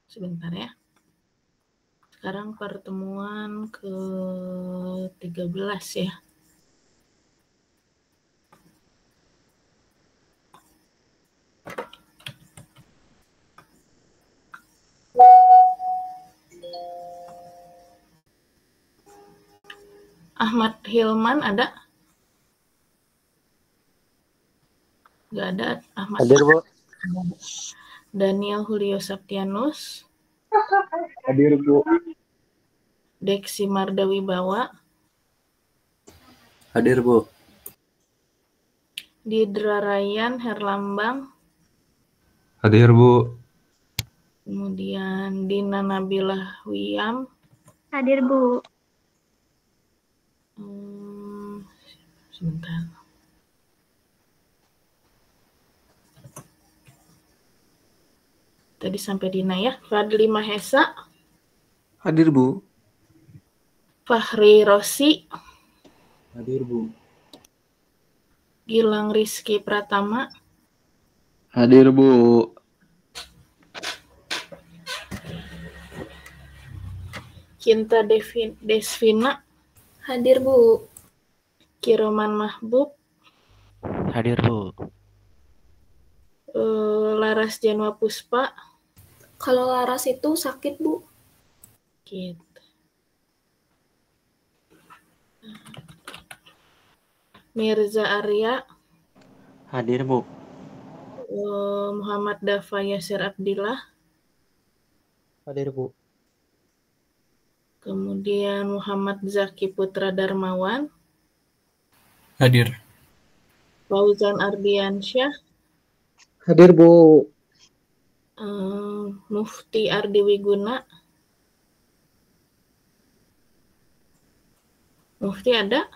Sebentar ya. Sekarang pertemuan ke-13 ya. Ahmad Hilman ada? Nggak ada. Ahmad. Hadir, Bu. Daniel Julio Septianus. Hadir, Bu. Deksi Mardawibawa. Hadir, Bu. Didra Ryan Herlambang. Hadir, Bu. Kemudian Dina Nabilah Wiam. Hadir, Bu. Sebentar. Tadi sampai Dina ya. Fadli Mahesa. Hadir, Bu. Fahri Rosi. Hadir, Bu. Gilang Rizky Pratama. Hadir, Bu. Cinta Desvina. Hadir, Bu. Kiroman Mahbub. Hadir, Bu. Laras Janwa Puspa. Kalau Laras itu sakit, Bu. Gitu. Mirza Arya. Hadir, Bu. Muhammad Dafa Yasir Abdillah. Hadir, Bu. Kemudian Muhammad Zaki Putra Darmawan. Hadir. Fauzan Ardiansyah. Hadir, Bu. Mufti Ardi Wiguna. Mufti ada?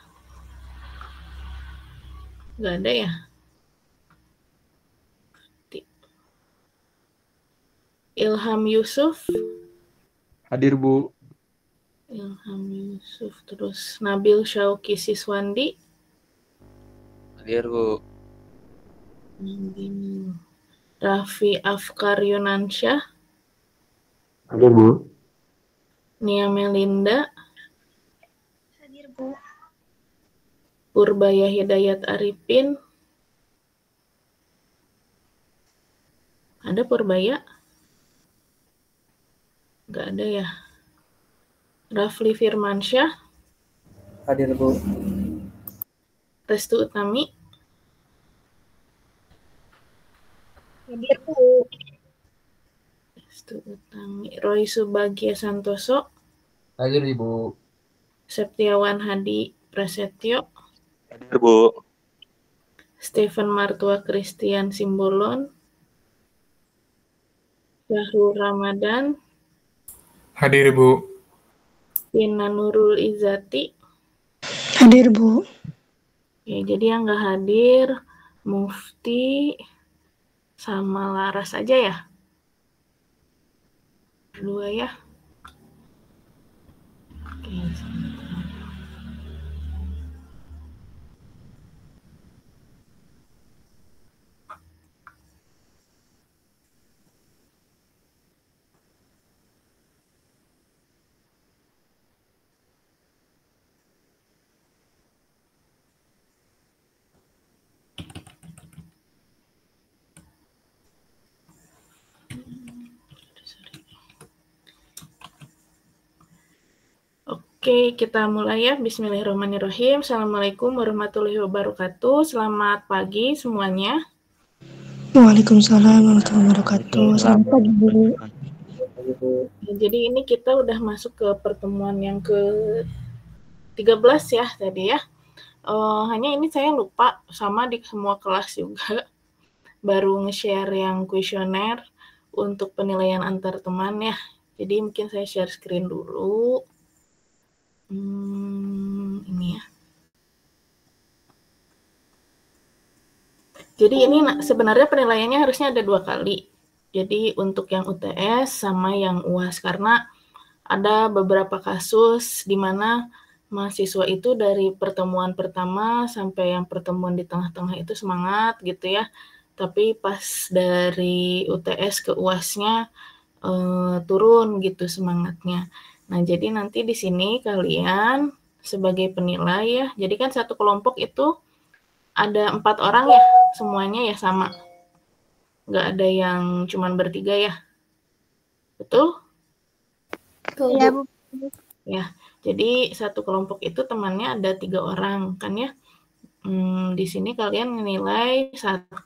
Nggak ada ya? Ilham Yusuf. Hadir, Bu. Ilham Yusuf. Terus Nabil Syauki Siswandi. Hadir, Bu. Raffi Afkar Yunansyah. Hadir, Bu. Nia Melinda. Hadir, Bu. Purbaya Hidayat Arifin. Ada Purbaya? Nggak ada ya. Rafli Firmansyah. Hadir, Bu. Restu Utami. Hadir, Bu. Restu Utami. Roy Subagia Santoso. Hadir, Ibu. Septiawan Hadi Prasetyo. Hadir, Bu. Stephen Martua Christian Simbolon. Syahrul Ramadan. Hadir, Bu. Tina Nurul Izzati. Hadir, Bu. Oke, jadi yang nggak hadir Mufti sama Laras aja ya? Dua ya? Oke, sebentar. Oke, kita mulai ya. Bismillahirrahmanirrahim. Assalamualaikum warahmatullahi wabarakatuh. Selamat pagi semuanya. Waalaikumsalam warahmatullahi wabarakatuh. Selamat pagi, Bu. Jadi ini kita udah masuk ke pertemuan yang ke-13 ya tadi ya. Hanya ini saya lupa sama di semua kelas juga. Baru nge-share yang kuesioner untuk penilaian antar teman ya. Jadi mungkin saya share screen dulu. Ini ya. Jadi ini sebenarnya penilaiannya harusnya ada 2 kali. Jadi untuk yang UTS sama yang UAS karena ada beberapa kasus di mana mahasiswa itu dari pertemuan pertama sampai yang pertemuan di tengah-tengah itu semangat gitu ya. Tapi pas dari UTS ke UAS-nya turun gitu semangatnya. Nah, jadi nanti di sini kalian sebagai penilai ya. Jadi kan satu kelompok itu ada 4 orang ya, semuanya ya sama. Nggak ada yang cuman bertiga ya. Betul? Iya, Bu. Ya, jadi satu kelompok itu temannya ada 3 orang kan ya. Di sini kalian menilai 1,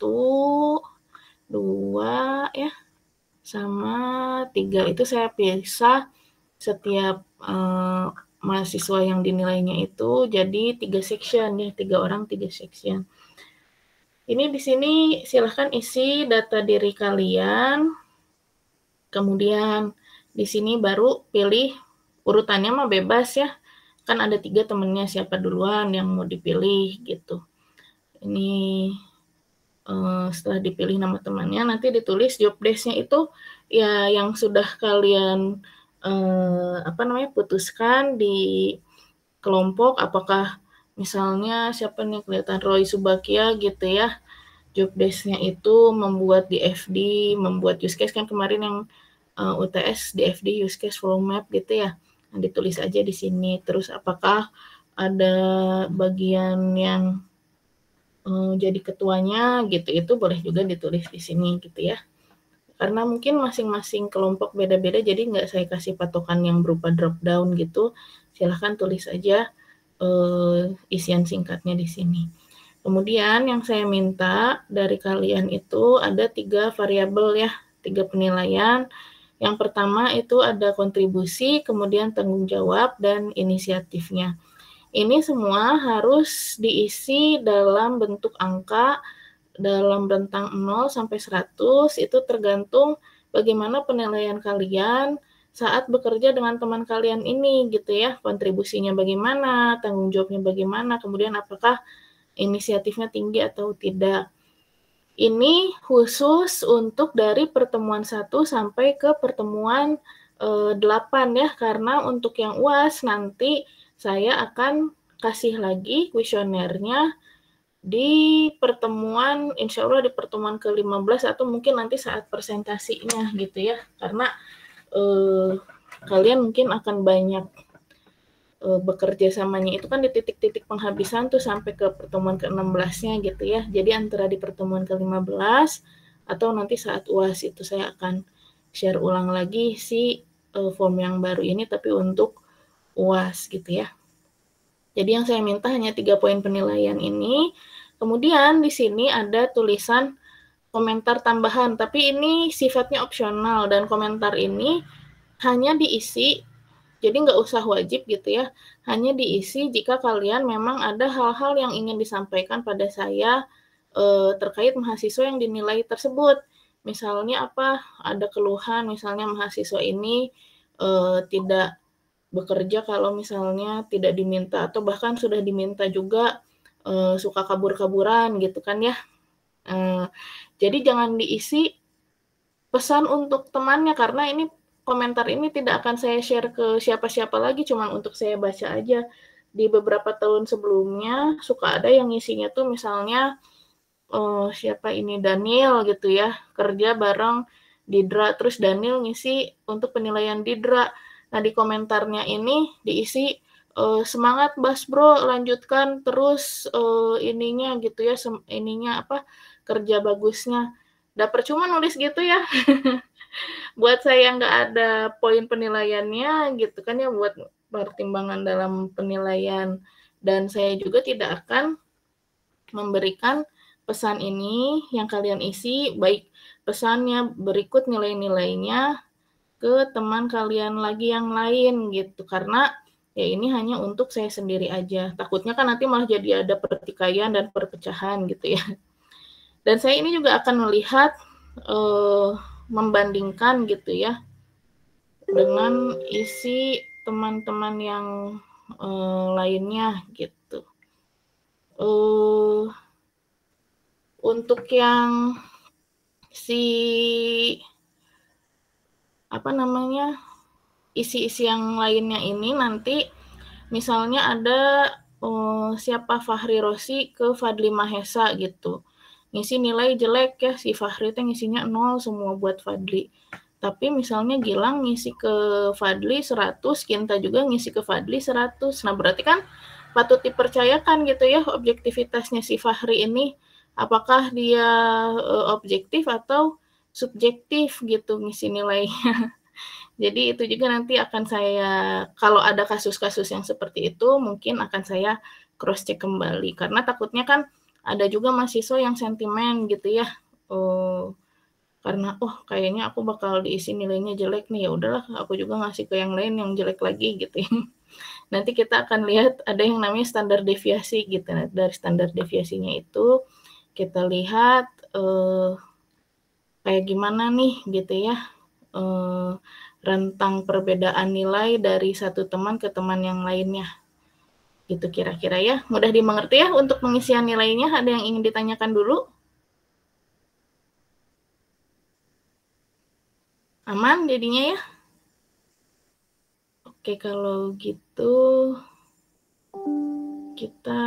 2 ya, sama 3. Itu saya pisah setiap mahasiswa yang dinilainya itu jadi 3 section ya, 3 orang 3 section. Ini di sini silahkan isi data diri kalian. Kemudian di sini baru pilih urutannya mah bebas ya. Kan ada 3 temennya, siapa duluan yang mau dipilih gitu. Ini setelah dipilih nama temannya, nanti ditulis job desk-nya itu ya yang sudah kalian putuskan di kelompok. Apakah misalnya siapa nih, kelihatan Roy Subakia gitu ya, job desk-nya itu membuat di FD, membuat use case kan kemarin yang UTS di FD use case flow map gitu ya. Nah, ditulis aja di sini. Terus apakah ada bagian yang jadi ketuanya gitu, itu boleh juga ditulis di sini gitu ya. Karena mungkin masing-masing kelompok beda-beda, jadi nggak saya kasih patokan yang berupa drop down gitu. Silahkan tulis aja isian singkatnya di sini. Kemudian yang saya minta dari kalian itu ada 3 variabel ya, 3 penilaian. Yang pertama itu ada kontribusi, kemudian tanggung jawab, dan inisiatifnya. Ini semua harus diisi dalam bentuk angka, dalam rentang 0 sampai 100, itu tergantung bagaimana penilaian kalian saat bekerja dengan teman kalian ini gitu ya. Kontribusinya bagaimana, tanggung jawabnya bagaimana, kemudian apakah inisiatifnya tinggi atau tidak. Ini khusus untuk dari pertemuan 1 sampai ke pertemuan 8 ya, karena untuk yang UAS nanti saya akan kasih lagi kuesionernya di pertemuan, insya Allah di pertemuan ke-15 atau mungkin nanti saat presentasinya gitu ya, karena kalian mungkin akan banyak bekerja samanya itu kan di titik-titik penghabisan tuh sampai ke pertemuan ke-16-nya gitu ya. Jadi antara di pertemuan ke-15 atau nanti saat UAS itu saya akan share ulang lagi si form yang baru ini tapi untuk UAS gitu ya. Jadi yang saya minta hanya 3 poin penilaian ini. Kemudian di sini ada tulisan komentar tambahan, tapi ini sifatnya opsional dan komentar ini hanya diisi, jadi nggak usah wajib gitu ya, hanya diisi jika kalian memang ada hal-hal yang ingin disampaikan pada saya terkait mahasiswa yang dinilai tersebut. Misalnya apa, ada keluhan misalnya mahasiswa ini tidak bekerja kalau misalnya tidak diminta, atau bahkan sudah diminta juga suka kabur-kaburan gitu kan ya. Jadi jangan diisi pesan untuk temannya, karena ini komentar ini tidak akan saya share ke siapa-siapa lagi, cuman untuk saya baca aja. Di beberapa tahun sebelumnya suka ada yang ngisinya tuh misalnya siapa ini, Daniel gitu ya, kerja bareng Didra, terus Daniel ngisi untuk penilaian Didra. Nah di komentarnya ini diisi semangat Bas Bro, lanjutkan terus ininya gitu ya, ininya apa, kerja bagusnya. Udah percuma nulis gitu ya. Buat saya nggak ada poin penilaiannya gitu kan ya, buat pertimbangan dalam penilaian. Dan saya juga tidak akan memberikan pesan ini yang kalian isi, baik pesannya berikut nilai-nilainya ke teman kalian lagi yang lain gitu. Karena ya ini hanya untuk saya sendiri aja. Takutnya kan nanti malah jadi ada pertikaian dan perpecahan gitu ya. Dan saya ini juga akan melihat membandingkan gitu ya dengan isi teman-teman yang lainnya gitu. Untuk yang isi-isi yang lainnya ini nanti misalnya ada siapa Fahri Rosi ke Fadli Mahesa gitu. Ngisi nilai jelek ya, si Fahri itu ngisinya 0 semua buat Fadli. Tapi misalnya Gilang ngisi ke Fadli 100, Kinta juga ngisi ke Fadli 100. Nah, berarti kan patut dipercayakan gitu ya objektivitasnya si Fahri ini. Apakah dia objektif atau subjektif gitu ngisi nilainya. Jadi itu juga nanti akan saya, kalau ada kasus-kasus yang seperti itu, mungkin akan saya cross-check kembali. Karena takutnya kan ada juga mahasiswa yang sentimen gitu ya. Karena kayaknya aku bakal diisi nilainya jelek nih, ya udahlah aku juga ngasih ke yang lain yang jelek lagi gitu. Nanti kita akan lihat ada yang namanya standar deviasi gitu. Nah, dari standar deviasinya itu kita lihat kayak gimana nih gitu ya rentang perbedaan nilai dari satu teman ke teman yang lainnya. Gitu kira-kira ya. Mudah dimengerti ya untuk pengisian nilainya. Ada yang ingin ditanyakan dulu? Aman jadinya ya? Oke, kalau gitu kita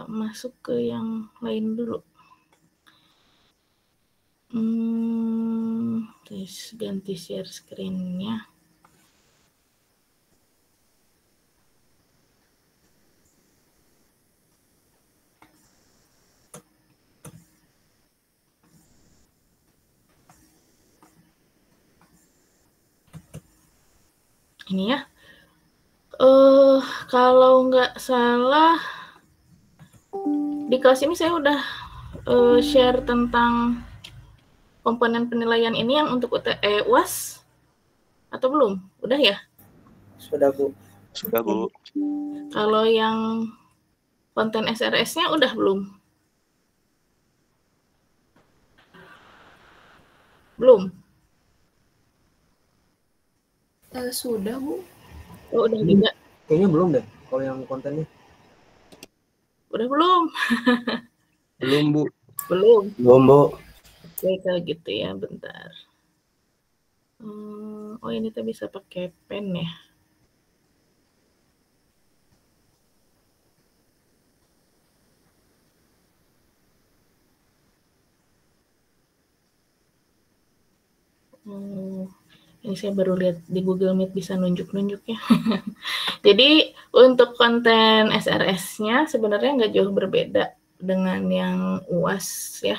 masuk ke yang lain dulu. Terus ganti share screen-nya. Ini ya. Kalau nggak salah di kelas ini saya udah share tentang komponen penilaian ini yang untuk UAS atau belum? Udah ya? Sudah, Bu. Sudah, Bu. Kalau yang konten SRS-nya udah belum? Belum? Sudah, Bu. Oh, udah juga. Kayaknya belum deh kalau yang kontennya. Udah belum? Belum, Bu. Belum. Belum, Bu. Oke, kalau gitu ya, bentar. Ini tuh bisa pakai pen ya. Ini saya baru lihat di Google Meet bisa nunjuk-nunjuk ya. Jadi untuk konten SRS-nya sebenarnya nggak jauh berbeda dengan yang UAS ya.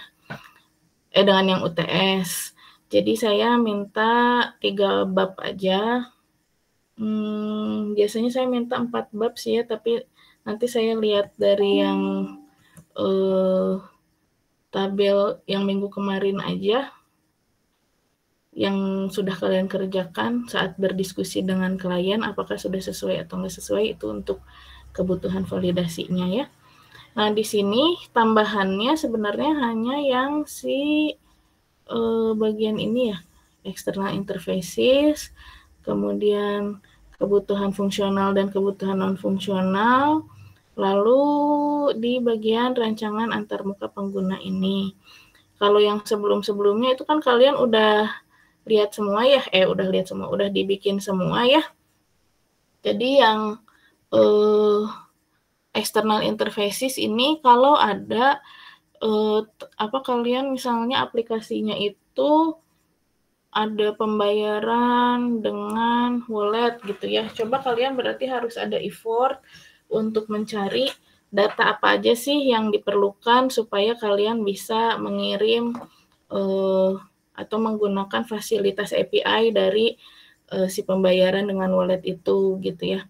Dengan yang UTS. Jadi saya minta 3 bab aja. Biasanya saya minta 4 bab sih ya, tapi nanti saya lihat dari yang tabel yang minggu kemarin aja, yang sudah kalian kerjakan saat berdiskusi dengan klien, apakah sudah sesuai atau nggak sesuai, itu untuk kebutuhan validasinya ya. Nah, di sini tambahannya sebenarnya hanya yang si bagian ini ya, external interfaces, kemudian kebutuhan fungsional dan kebutuhan non-fungsional, lalu di bagian rancangan antarmuka pengguna ini. Kalau yang sebelum-sebelumnya itu kan kalian udah lihat semua ya, udah dibikin semua ya. Jadi yang external interfaces ini kalau ada kalian misalnya aplikasinya itu ada pembayaran dengan wallet gitu ya. Coba kalian berarti harus ada effort untuk mencari data apa aja sih yang diperlukan supaya kalian bisa mengirim atau menggunakan fasilitas API dari si pembayaran dengan wallet itu gitu ya.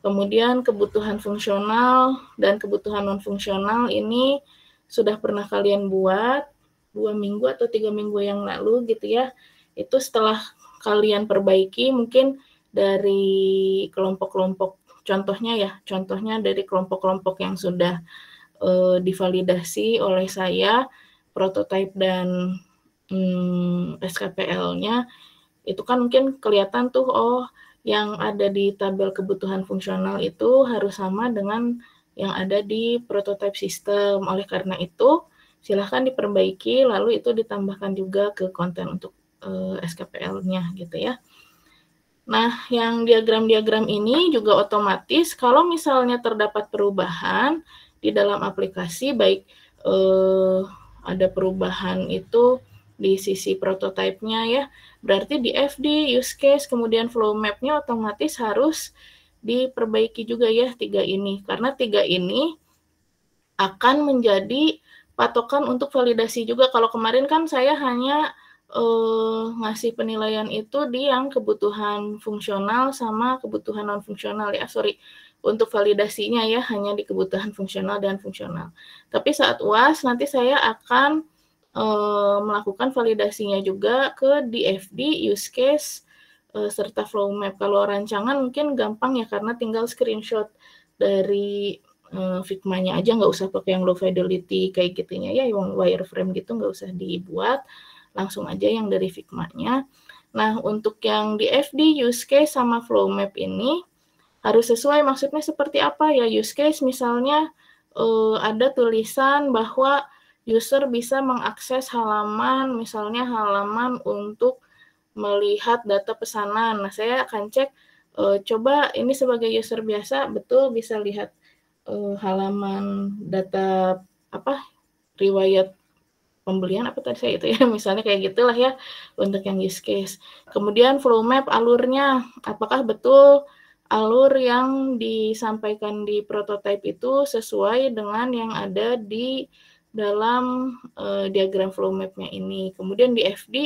Kemudian kebutuhan fungsional dan kebutuhan non-fungsional ini sudah pernah kalian buat 2 minggu atau 3 minggu yang lalu gitu ya. Itu setelah kalian perbaiki mungkin dari kelompok-kelompok, contohnya dari kelompok-kelompok yang sudah divalidasi oleh saya, prototype dan SKPL-nya, itu kan mungkin kelihatan tuh, yang ada di tabel kebutuhan fungsional itu harus sama dengan yang ada di prototype sistem. Oleh karena itu, silahkan diperbaiki, lalu itu ditambahkan juga ke konten untuk SKPL-nya gitu ya. Nah, yang diagram-diagram ini juga otomatis kalau misalnya terdapat perubahan di dalam aplikasi, baik ada perubahan itu di sisi prototype-nya ya. Berarti di FD, use case, kemudian flow map-nya otomatis harus diperbaiki juga ya 3 ini. Karena 3 ini akan menjadi patokan untuk validasi juga. Kalau kemarin kan saya hanya ngasih penilaian itu di yang kebutuhan fungsional sama kebutuhan non-fungsional ya. Untuk validasinya ya hanya di kebutuhan fungsional dan fungsional. Tapi saat UAS nanti saya akan melakukan validasinya juga ke DFD, use case, serta flow map. Kalau rancangan mungkin gampang ya karena tinggal screenshot dari Figma-nya aja, nggak usah pakai yang low fidelity kayak gitunya ya, yang wireframe gitu nggak usah dibuat, langsung aja yang dari Figma-nya. Nah, untuk yang DFD, use case, sama flow map ini harus sesuai, maksudnya seperti apa ya. Use case misalnya ada tulisan bahwa user bisa mengakses halaman, misalnya halaman untuk melihat data pesanan. Nah, saya akan cek, coba ini sebagai user biasa, betul bisa lihat halaman data riwayat pembelian apa tadi saya itu ya, misalnya kayak gitulah ya untuk yang use case. Kemudian flow map, alurnya, apakah betul alur yang disampaikan di prototype itu sesuai dengan yang ada di dalam diagram flow map-nya ini. Kemudian di FD,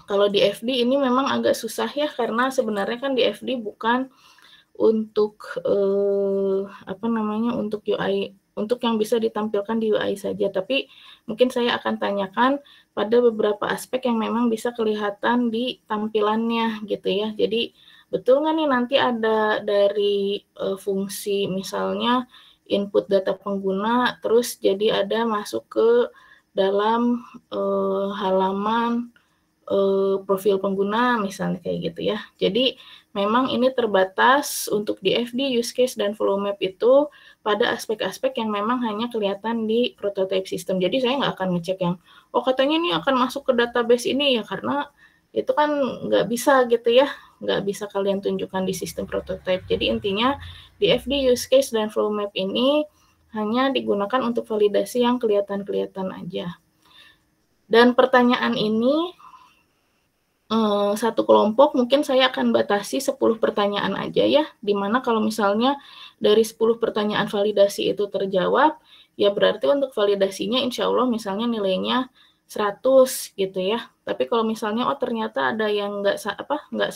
kalau di FD ini memang agak susah ya, karena sebenarnya kan di FD bukan untuk untuk UI, untuk yang bisa ditampilkan di UI saja, tapi mungkin saya akan tanyakan pada beberapa aspek yang memang bisa kelihatan di tampilannya gitu ya. Jadi betul nggak nih nanti ada dari fungsi misalnya input data pengguna, terus jadi ada masuk ke dalam halaman profil pengguna misalnya kayak gitu ya. Jadi memang ini terbatas untuk DFD, use case, dan flow map itu pada aspek-aspek yang memang hanya kelihatan di prototype system. Jadi saya nggak akan ngecek yang, oh katanya ini akan masuk ke database ini ya, karena itu kan nggak bisa gitu ya, nggak bisa kalian tunjukkan di sistem prototype. Jadi intinya DFD, use case, dan flow map ini hanya digunakan untuk validasi yang kelihatan-kelihatan aja. Dan pertanyaan ini satu kelompok mungkin saya akan batasi 10 pertanyaan aja ya, dimana kalau misalnya dari 10 pertanyaan validasi itu terjawab, ya berarti untuk validasinya insya Allah misalnya nilainya 100 gitu ya. Tapi kalau misalnya ternyata ada yang nggak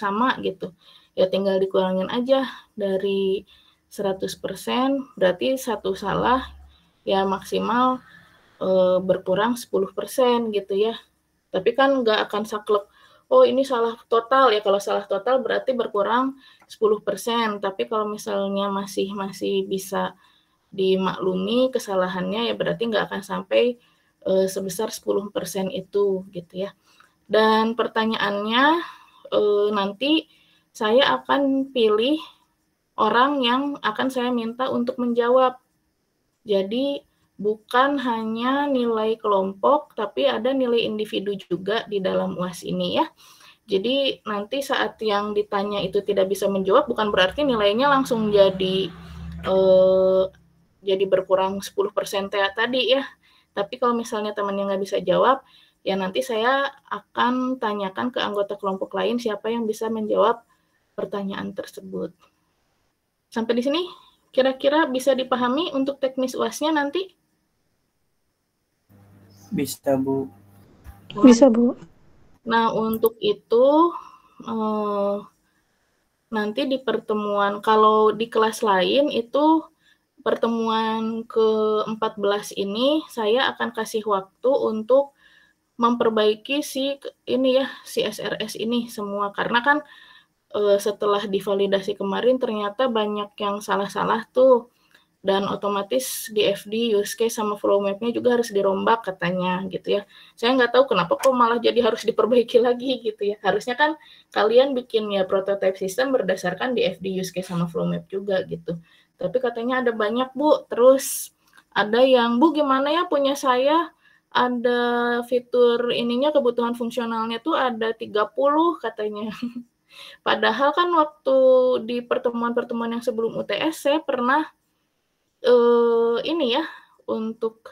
sama gitu, ya tinggal dikurangin aja dari 100%, berarti satu salah ya maksimal berkurang 10% gitu ya. Tapi kan nggak akan saklek, oh ini salah total ya, kalau salah total berarti berkurang 10%, tapi kalau misalnya masih bisa dimaklumi kesalahannya ya berarti nggak akan sampai sebesar 10% itu gitu ya. Dan pertanyaannya nanti saya akan pilih orang yang akan saya minta untuk menjawab. Jadi bukan hanya nilai kelompok, tapi ada nilai individu juga di dalam UAS ini ya. Jadi nanti saat yang ditanya itu tidak bisa menjawab, bukan berarti nilainya langsung jadi berkurang 10% tadi ya. Tapi kalau misalnya temannya nggak bisa jawab, ya nanti saya akan tanyakan ke anggota kelompok lain siapa yang bisa menjawab pertanyaan tersebut. Sampai di sini kira-kira bisa dipahami untuk teknis UAS-nya nanti? Bisa, Bu. Bisa, Bu. Nah, untuk itu nanti di pertemuan, kalau di kelas lain itu pertemuan ke-14 ini saya akan kasih waktu untuk memperbaiki si SRS ini semua, karena kan setelah divalidasi kemarin ternyata banyak yang salah-salah tuh. Dan otomatis DFD, use case, sama flow map-nya juga harus dirombak katanya gitu ya. Saya nggak tahu kenapa kok malah jadi harus diperbaiki lagi gitu ya. Harusnya kan kalian bikin ya prototype system berdasarkan DFD, use case, sama flow map juga gitu. Tapi katanya ada banyak, Bu. Terus ada yang, Bu gimana ya punya saya ada fitur ininya, kebutuhan fungsionalnya tuh ada 30 katanya. Padahal kan waktu di pertemuan-pertemuan yang sebelum UTS saya pernah untuk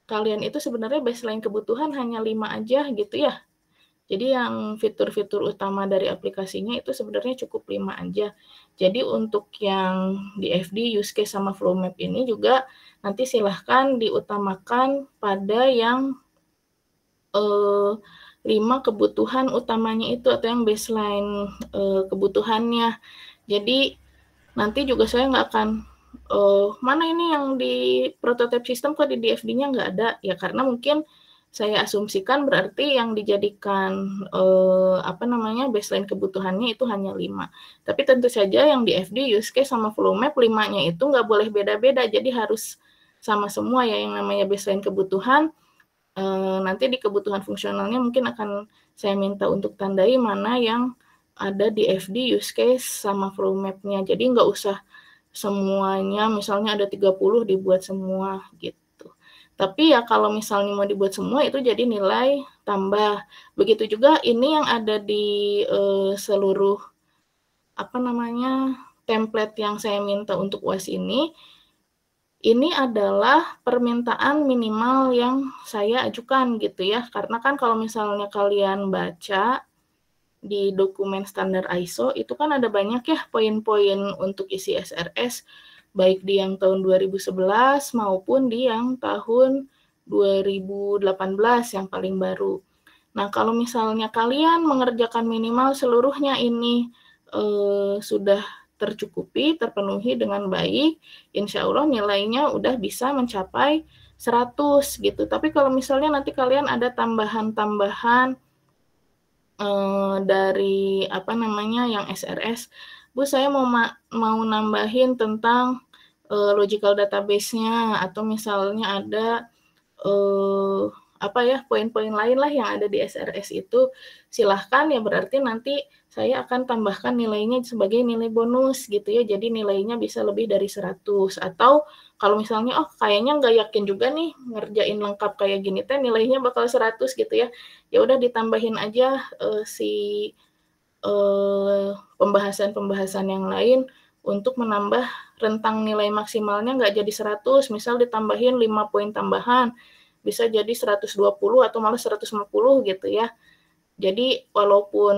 kalian itu sebenarnya baseline kebutuhan hanya 5 aja gitu ya. Jadi yang fitur-fitur utama dari aplikasinya itu sebenarnya cukup 5 aja. Jadi untuk yang di FD, use case, sama flow map ini juga nanti silahkan diutamakan pada yang 5 kebutuhan utamanya itu atau yang baseline kebutuhannya. Jadi nanti juga saya nggak akan mana ini yang di prototype system kok di DFD-nya nggak ada, ya karena mungkin saya asumsikan berarti yang dijadikan baseline kebutuhannya itu hanya 5. Tapi tentu saja yang di FD, use case, sama flow map 5-nya itu nggak boleh beda-beda, jadi harus sama semua ya yang namanya baseline kebutuhan. Nanti di kebutuhan fungsionalnya mungkin akan saya minta untuk tandai mana yang ada di FD, use case, sama flow map-nya. Jadi nggak usah semuanya, misalnya ada 30 dibuat semua gitu. Tapi ya kalau misalnya mau dibuat semua itu jadi nilai tambah. Begitu juga ini yang ada di seluruh template yang saya minta untuk UAS ini adalah permintaan minimal yang saya ajukan gitu ya. Karena kan kalau misalnya kalian baca di dokumen standar ISO itu kan ada banyak ya poin-poin untuk isi SRS, baik di yang tahun 2011 maupun di yang tahun 2018 yang paling baru. Nah, kalau misalnya kalian mengerjakan minimal seluruhnya ini sudah tercukupi, terpenuhi dengan baik, insya Allah nilainya udah bisa mencapai 100 gitu. Tapi kalau misalnya nanti kalian ada tambahan-tambahan dari yang SRS, Bu saya mau nambahin tentang logical database-nya, atau misalnya ada poin-poin lain lah yang ada di SRS itu, silahkan ya, berarti nanti saya akan tambahkan nilainya sebagai nilai bonus gitu ya, jadi nilainya bisa lebih dari 100. Atau kalau misalnya kayaknya nggak yakin juga nih ngerjain lengkap kayak gini teh nilainya bakal 100 gitu ya, ya udah ditambahin aja pembahasan-pembahasan yang lain untuk menambah rentang nilai maksimalnya nggak jadi 100, misal ditambahin 5 poin tambahan, bisa jadi 120 atau malah 150 gitu ya. Jadi walaupun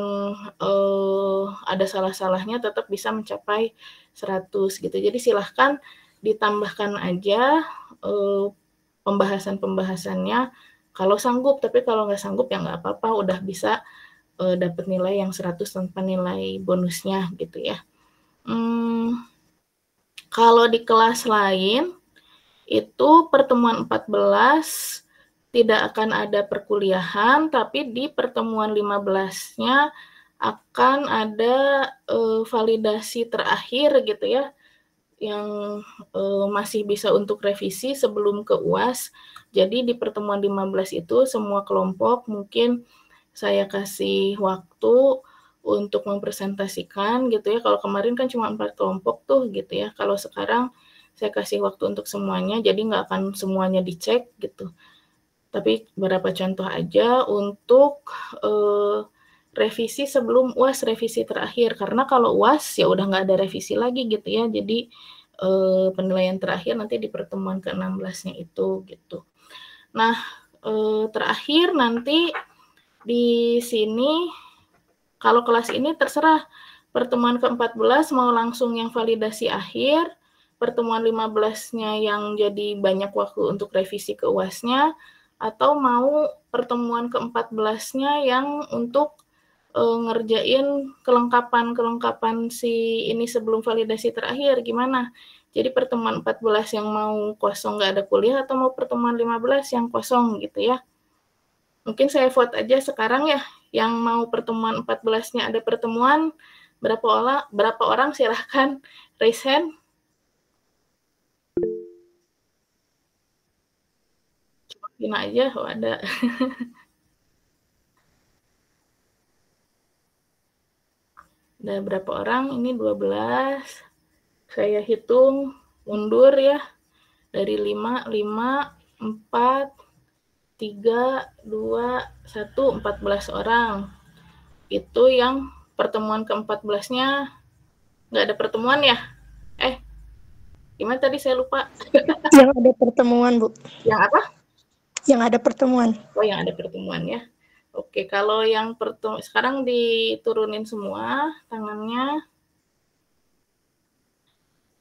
ada salah-salahnya tetap bisa mencapai 100 gitu. Jadi silahkan ditambahkan aja pembahasan-pembahasannya kalau sanggup, tapi kalau nggak sanggup ya nggak apa-apa, udah bisa dapat nilai yang 100 tanpa nilai bonusnya gitu ya. Kalau di kelas lain itu pertemuan 14 tidak akan ada perkuliahan, tapi di pertemuan 15-nya akan ada validasi terakhir gitu ya, yang masih bisa untuk revisi sebelum ke UAS. Jadi di pertemuan 15 itu semua kelompok mungkin saya kasih waktu untuk mempresentasikan gitu ya. Kalau kemarin kan cuma 4 kelompok tuh gitu ya. Kalau sekarang saya kasih waktu untuk semuanya, jadi nggak akan semuanya dicek gitu. Tapi beberapa contoh aja untuk revisi sebelum UAS, revisi terakhir. Karena kalau UAS ya udah nggak ada revisi lagi gitu ya. Jadi penilaian terakhir nanti di pertemuan ke-16-nya itu gitu. Nah, terakhir nanti di sini kalau kelas ini terserah pertemuan ke-14 mau langsung yang validasi akhir, pertemuan 15-nya yang jadi banyak waktu untuk revisi ke UAS-nya, atau mau pertemuan ke-14-nya yang untuk ngerjain kelengkapan si ini sebelum validasi terakhir, gimana? Jadi pertemuan 14 yang mau kosong nggak ada kuliah, atau mau pertemuan 15 yang kosong gitu ya. Mungkin saya vote aja sekarang ya, yang mau pertemuan 14-nya ada pertemuan, berapa orang silahkan raise hand. Coba aja, ada. Ada berapa orang? Ini 12. Saya hitung mundur ya. Dari 5, 4, 3, 2, 1, 14 orang. Itu yang pertemuan ke-14-nya nggak ada pertemuan ya? Gimana tadi saya lupa. Yang ada pertemuan, Bu. Yang apa? Yang ada pertemuan. Oh, yang ada pertemuan ya. Oke, kalau yang pertemuan sekarang diturunin semua tangannya.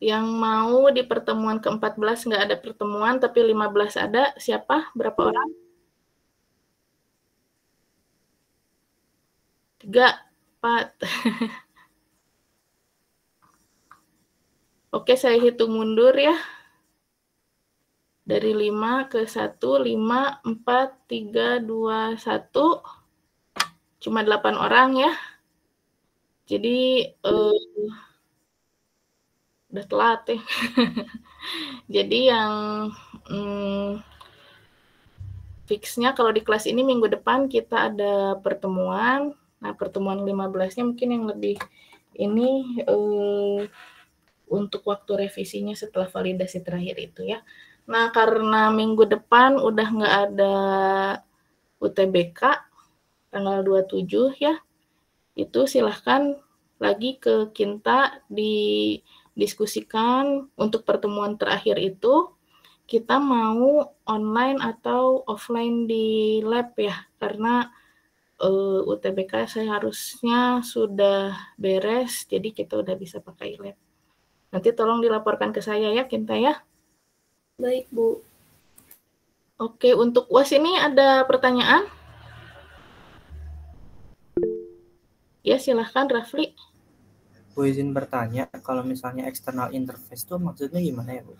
Yang mau di pertemuan ke-14 nggak ada pertemuan, tapi 15 ada. Siapa? Berapa orang? 3, 4. Oke, saya hitung mundur ya. Dari 5 ke 1, 5, 4, 3, 2, 1. Cuma 8 orang ya. Jadi, udah telat ya. Jadi yang fixnya kalau di kelas ini minggu depan kita ada pertemuan. Nah, pertemuan 15-nya mungkin yang lebih ini untuk waktu revisinya setelah validasi terakhir itu ya. Nah, karena minggu depan udah nggak ada UTBK tanggal 27 ya, itu silahkan lagi ke Kinta didiskusikan untuk pertemuan terakhir itu kita mau online atau offline di lab ya, karena UTBK seharusnya sudah beres, jadi kita udah bisa pakai lab. Nanti tolong dilaporkan ke saya ya, Kinta ya. Baik, Bu. Oke, untuk UAS ini ada pertanyaan? Ya, silahkan Rafli. Bu izin bertanya, kalau misalnya external interface itu maksudnya gimana ya, Bu?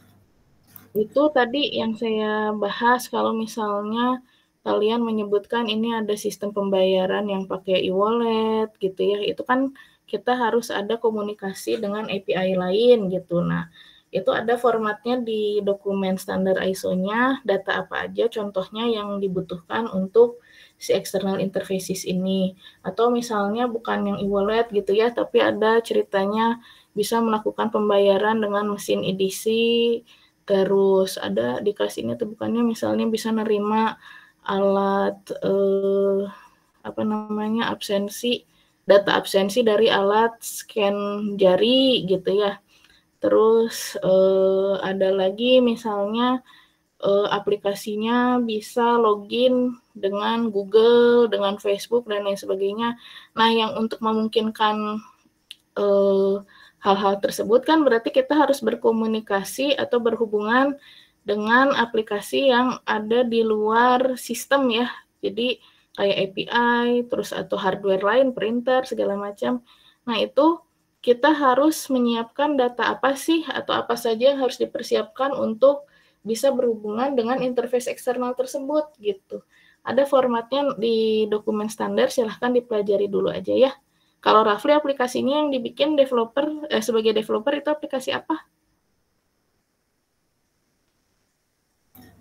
Itu tadi yang saya bahas, kalau misalnya kalian menyebutkan ini ada sistem pembayaran yang pakai e-wallet gitu ya, itu kan kita harus ada komunikasi dengan API lain gitu. Nah, itu ada formatnya di dokumen standar ISO-nya, data apa aja contohnya yang dibutuhkan untuk si external interfaces ini. Atau misalnya bukan yang e-wallet gitu ya, tapi ada ceritanya bisa melakukan pembayaran dengan mesin EDC, terus ada di kelas ini tuh bukannya misalnya bisa nerima alat absensi, data absensi dari alat scan jari gitu ya. Terus ada lagi misalnya aplikasinya bisa login dengan Google, dengan Facebook dan lain sebagainya. Nah, yang untuk memungkinkan hal-hal tersebut kan berarti kita harus berkomunikasi atau berhubungan dengan aplikasi yang ada di luar sistem ya. Jadi kayak API, terus atau hardware lain, printer, segala macam. Nah, itu kita harus menyiapkan data apa sih atau apa saja yang harus dipersiapkan untuk bisa berhubungan dengan interface eksternal tersebut gitu. Ada formatnya di dokumen standar, silahkan dipelajari dulu aja ya. Kalau Rafli aplikasinya yang dibikin sebagai developer itu aplikasi apa?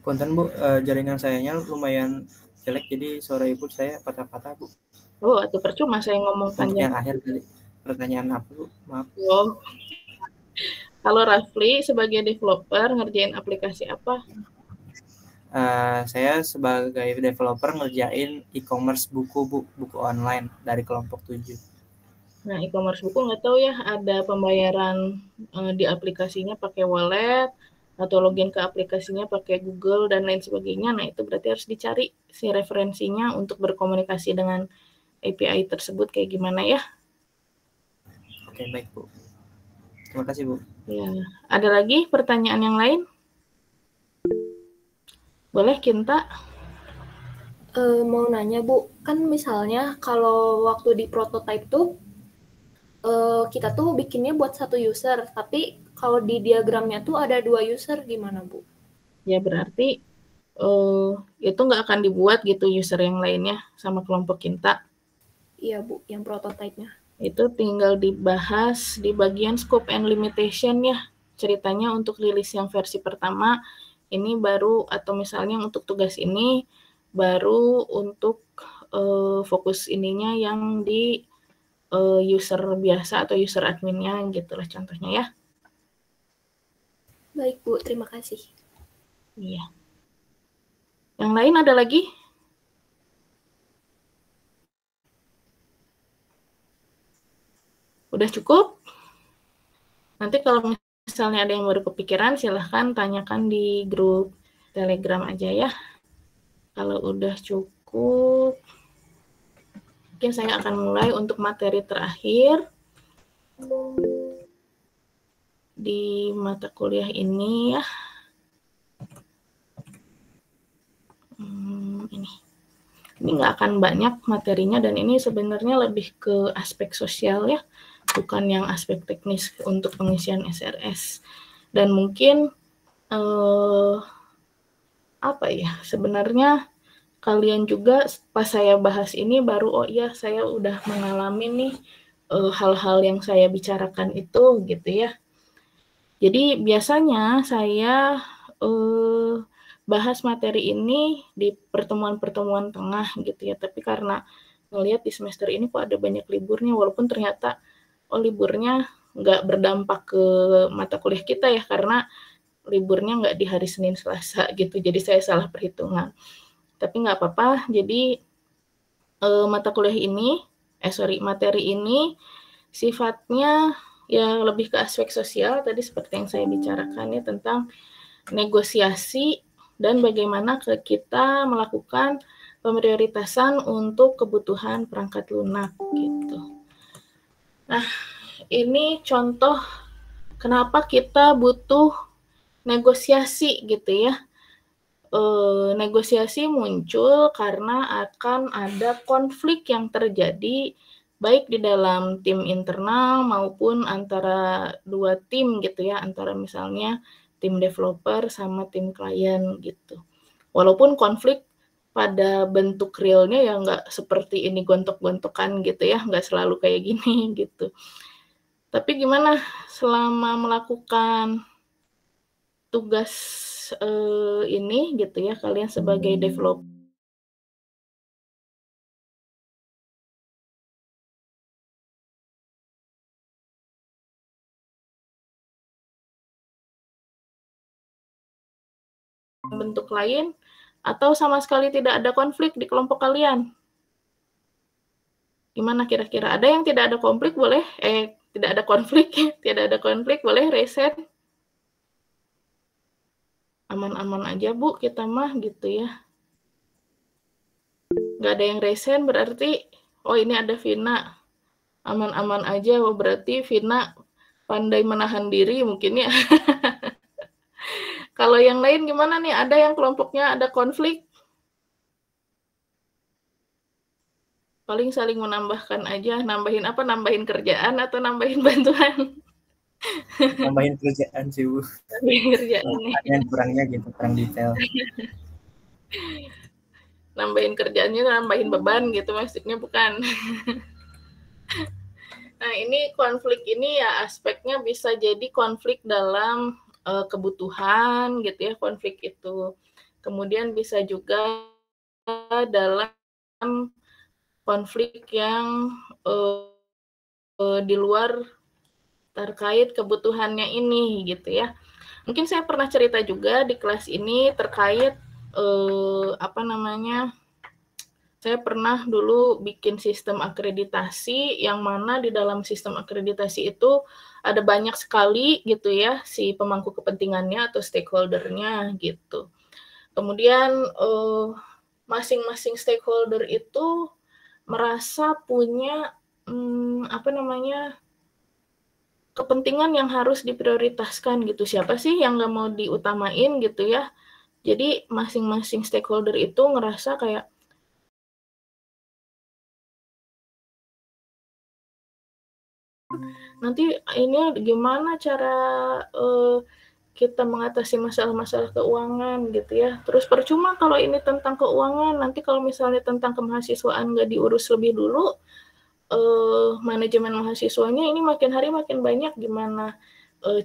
Punten Bu, jaringan sayanya lumayan jelek, jadi suara Ibu saya patah-patah Bu. Oh, itu percuma saya ngomong Untuk panjang. yang akhir tadi, pertanyaan apa Bu? Maaf. Oh. Kalau Rafli sebagai developer ngerjain aplikasi apa? Saya sebagai developer ngerjain e-commerce buku Bu, buku online dari kelompok 7. Nah, e-commerce buku nggak tahu ya, ada pembayaran di aplikasinya pakai wallet, atau login ke aplikasinya pakai Google dan lain sebagainya. Nah, itu berarti harus dicari si referensinya untuk berkomunikasi dengan API tersebut kayak gimana ya. Oke, baik Bu. Terima kasih Bu. Ya, ada lagi pertanyaan yang lain? Boleh, Kinta? Mau nanya, Bu, kan misalnya kalau waktu di prototype tuh kita tuh bikinnya buat satu user, tapi kalau di diagramnya tuh ada 2 user, gimana Bu? Ya berarti itu nggak akan dibuat gitu user yang lainnya sama kelompok Kinta. Iya Bu, yang prototype-nya. Itu tinggal dibahas di bagian scope and limitation ya. Ceritanya untuk rilis yang versi pertama ini baru, atau misalnya untuk tugas ini baru untuk fokus ininya yang di user biasa atau user adminnya gitulah contohnya ya. Baik Bu, terima kasih. Iya. Yang lain ada lagi? Udah cukup? Nanti kalau misalnya ada yang baru kepikiran, silahkan tanyakan di grup Telegram aja ya. Kalau udah cukup, mungkin saya akan mulai untuk materi terakhir di mata kuliah ini ya. Ini nggak akan banyak materinya, dan ini sebenarnya lebih ke aspek sosial ya, bukan yang aspek teknis untuk pengisian SRS. Dan mungkin apa ya, sebenarnya kalian juga pas saya bahas ini baru, oh iya saya udah mengalami nih hal-hal yang saya bicarakan itu gitu ya. Jadi biasanya saya bahas materi ini di pertemuan-pertemuan tengah gitu ya, tapi karena ngelihat di semester ini kok ada banyak liburnya, walaupun ternyata liburnya nggak berdampak ke mata kuliah kita ya, karena liburnya nggak di hari Senin Selasa gitu, jadi saya salah perhitungan. Tapi nggak apa-apa, jadi materi ini sifatnya ya lebih ke aspek sosial, tadi seperti yang saya bicarakan ya, tentang negosiasi dan bagaimana kita melakukan pemprioritasan untuk kebutuhan perangkat lunak gitu. Nah, ini contoh kenapa kita butuh negosiasi gitu ya. Negosiasi muncul karena akan ada konflik yang terjadi baik di dalam tim internal maupun antara dua tim gitu ya, antara misalnya tim developer sama tim klien gitu. Walaupun konflik pada bentuk realnya ya nggak seperti ini gontok-gontokan gitu ya, nggak selalu kayak gini gitu. Tapi gimana selama melakukan tugas ini gitu ya, kalian sebagai developer bentuk lain, atau sama sekali tidak ada konflik di kelompok kalian? Gimana kira-kira? Ada yang tidak ada konflik boleh tidak ada konflik tidak ada konflik boleh reset. Aman-aman aja Bu, kita mah gitu ya. Nggak ada yang resen berarti, oh ini ada Vina. Aman-aman aja, oh berarti Vina pandai menahan diri mungkin ya. Kalau yang lain gimana nih? Ada yang kelompoknya ada konflik? Paling saling menambahkan aja. Nambahin apa? Nambahin kerjaan atau nambahin bantuan? Nambahin kerjaan sih Bu. Nambahin kerjaan nih. Ada yang kurangnya gitu, kurang detail. Nambahin kerjaannya, nambahin beban gitu maksudnya, bukan? Nah, ini konflik ini ya aspeknya bisa jadi konflik dalam kebutuhan gitu ya, konflik itu. Kemudian bisa juga dalam konflik yang di luar terkait kebutuhannya ini gitu ya. Mungkin saya pernah cerita juga di kelas ini terkait saya pernah dulu bikin sistem akreditasi yang mana di dalam sistem akreditasi itu ada banyak sekali gitu ya si pemangku kepentingannya atau stakeholder-nya gitu. Kemudian masing-masing stakeholder itu merasa punya kepentingan yang harus diprioritaskan gitu. Siapa sih yang nggak mau diutamain gitu ya. Jadi masing-masing stakeholder itu ngerasa kayak nanti ini gimana cara kita mengatasi masalah-masalah keuangan gitu ya. Terus percuma kalau ini tentang keuangan, nanti kalau misalnya tentang kemahasiswaan nggak diurus lebih dulu, manajemen mahasiswanya ini makin hari makin banyak gimana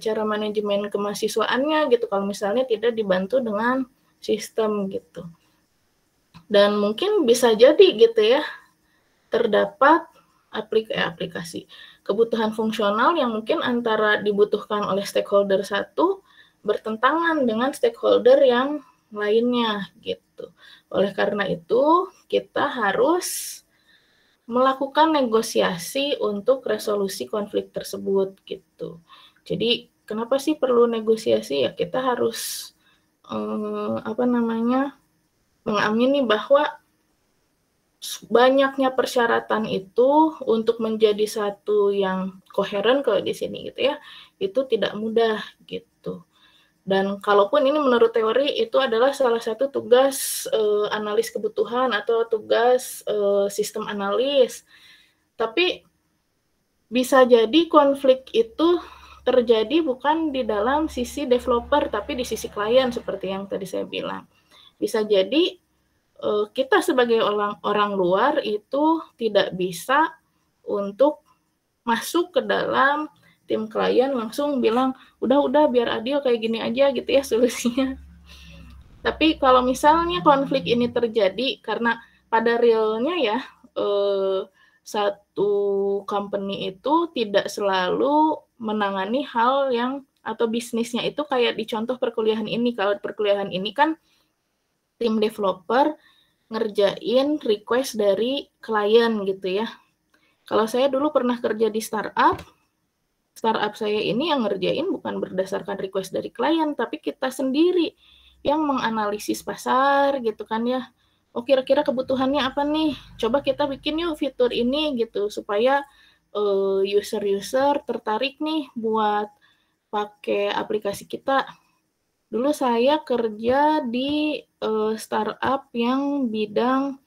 cara manajemen kemahasiswaannya gitu kalau misalnya tidak dibantu dengan sistem gitu. Dan mungkin bisa jadi gitu ya, terdapat aplikasi kebutuhan fungsional yang mungkin antara dibutuhkan oleh stakeholder satu bertentangan dengan stakeholder yang lainnya gitu. Oleh karena itu, kita harus melakukan negosiasi untuk resolusi konflik tersebut gitu. Jadi, kenapa sih perlu negosiasi? Ya kita harus mengamini bahwa banyaknya persyaratan itu untuk menjadi satu yang koheren kalau di sini gitu ya, itu tidak mudah gitu. Dan kalaupun ini menurut teori itu adalah salah satu tugas analis kebutuhan atau tugas sistem analis. Tapi bisa jadi konflik itu terjadi bukan di dalam sisi developer tapi di sisi klien seperti yang tadi saya bilang. Bisa jadi kita sebagai orang luar itu tidak bisa untuk masuk ke dalam tim klien langsung bilang udah biar adil kayak gini aja gitu ya solusinya. Tapi kalau misalnya konflik ini terjadi karena pada realnya ya satu company itu tidak selalu menangani hal yang atau bisnisnya itu kayak di contoh perkuliahan ini. Kalau di perkuliahan ini kan tim developer ngerjain request dari klien gitu ya. Kalau saya dulu pernah kerja di startup saya ini yang ngerjain bukan berdasarkan request dari klien, tapi kita sendiri yang menganalisis pasar gitu kan ya. Oh kira-kira kebutuhannya apa nih? Coba kita bikin yuk fitur ini gitu, supaya user-user tertarik nih buat pakai aplikasi kita. Dulu saya kerja di startup yang bidang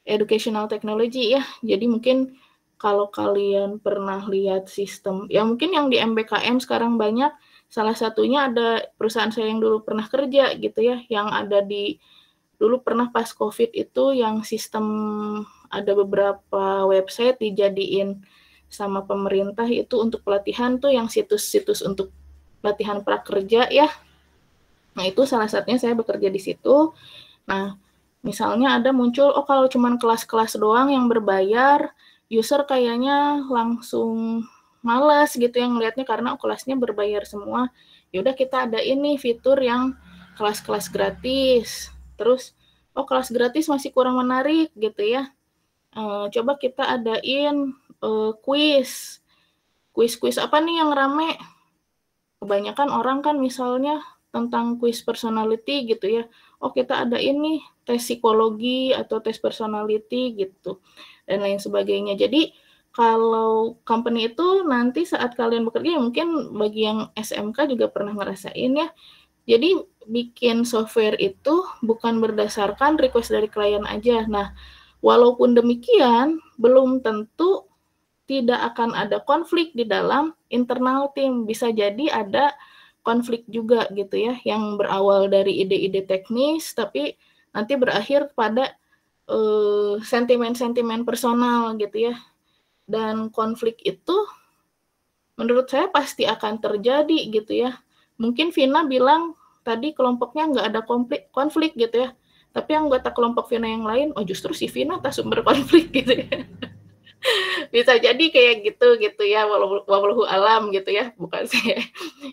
educational technology ya. Jadi mungkin kalau kalian pernah lihat sistem, ya mungkin yang di MBKM sekarang banyak, salah satunya ada perusahaan saya yang dulu pernah kerja gitu ya, yang ada di, dulu pernah pas COVID itu yang sistem ada beberapa website dijadiin sama pemerintah itu untuk pelatihan tuh yang situs-situs untuk pelatihan prakerja ya. Nah itu salah satunya saya bekerja di situ. Nah misalnya ada muncul, oh kalau cuman kelas-kelas doang yang berbayar, user kayaknya langsung males gitu yang ngelihatnya karena kelasnya berbayar semua. Yaudah kita ada ini fitur yang kelas-kelas gratis. Terus, oh kelas gratis masih kurang menarik gitu ya. Coba kita adain quiz. Quiz apa nih yang rame? Kebanyakan orang kan misalnya tentang quiz personality gitu ya. Oh kita ada ini tes psikologi atau tes personality gitu dan lain sebagainya. Jadi kalau company itu nanti saat kalian bekerja, mungkin bagi yang SMK juga pernah ngerasain ya. Jadi bikin software itu bukan berdasarkan request dari klien aja. Nah, walaupun demikian, belum tentu tidak akan ada konflik di dalam internal tim. Bisa jadi ada konflik juga gitu ya, yang berawal dari ide-ide teknis, tapi nanti berakhir pada sentimen-sentimen personal gitu ya. Dan konflik itu menurut saya pasti akan terjadi gitu ya. Mungkin Vina bilang tadi kelompoknya nggak ada konflik gitu ya, tapi anggota kelompok Vina yang lain, oh justru si Vina tak sumber konflik gitu ya. Bisa jadi kayak gitu ya, wallahu alam gitu ya, bukan saya,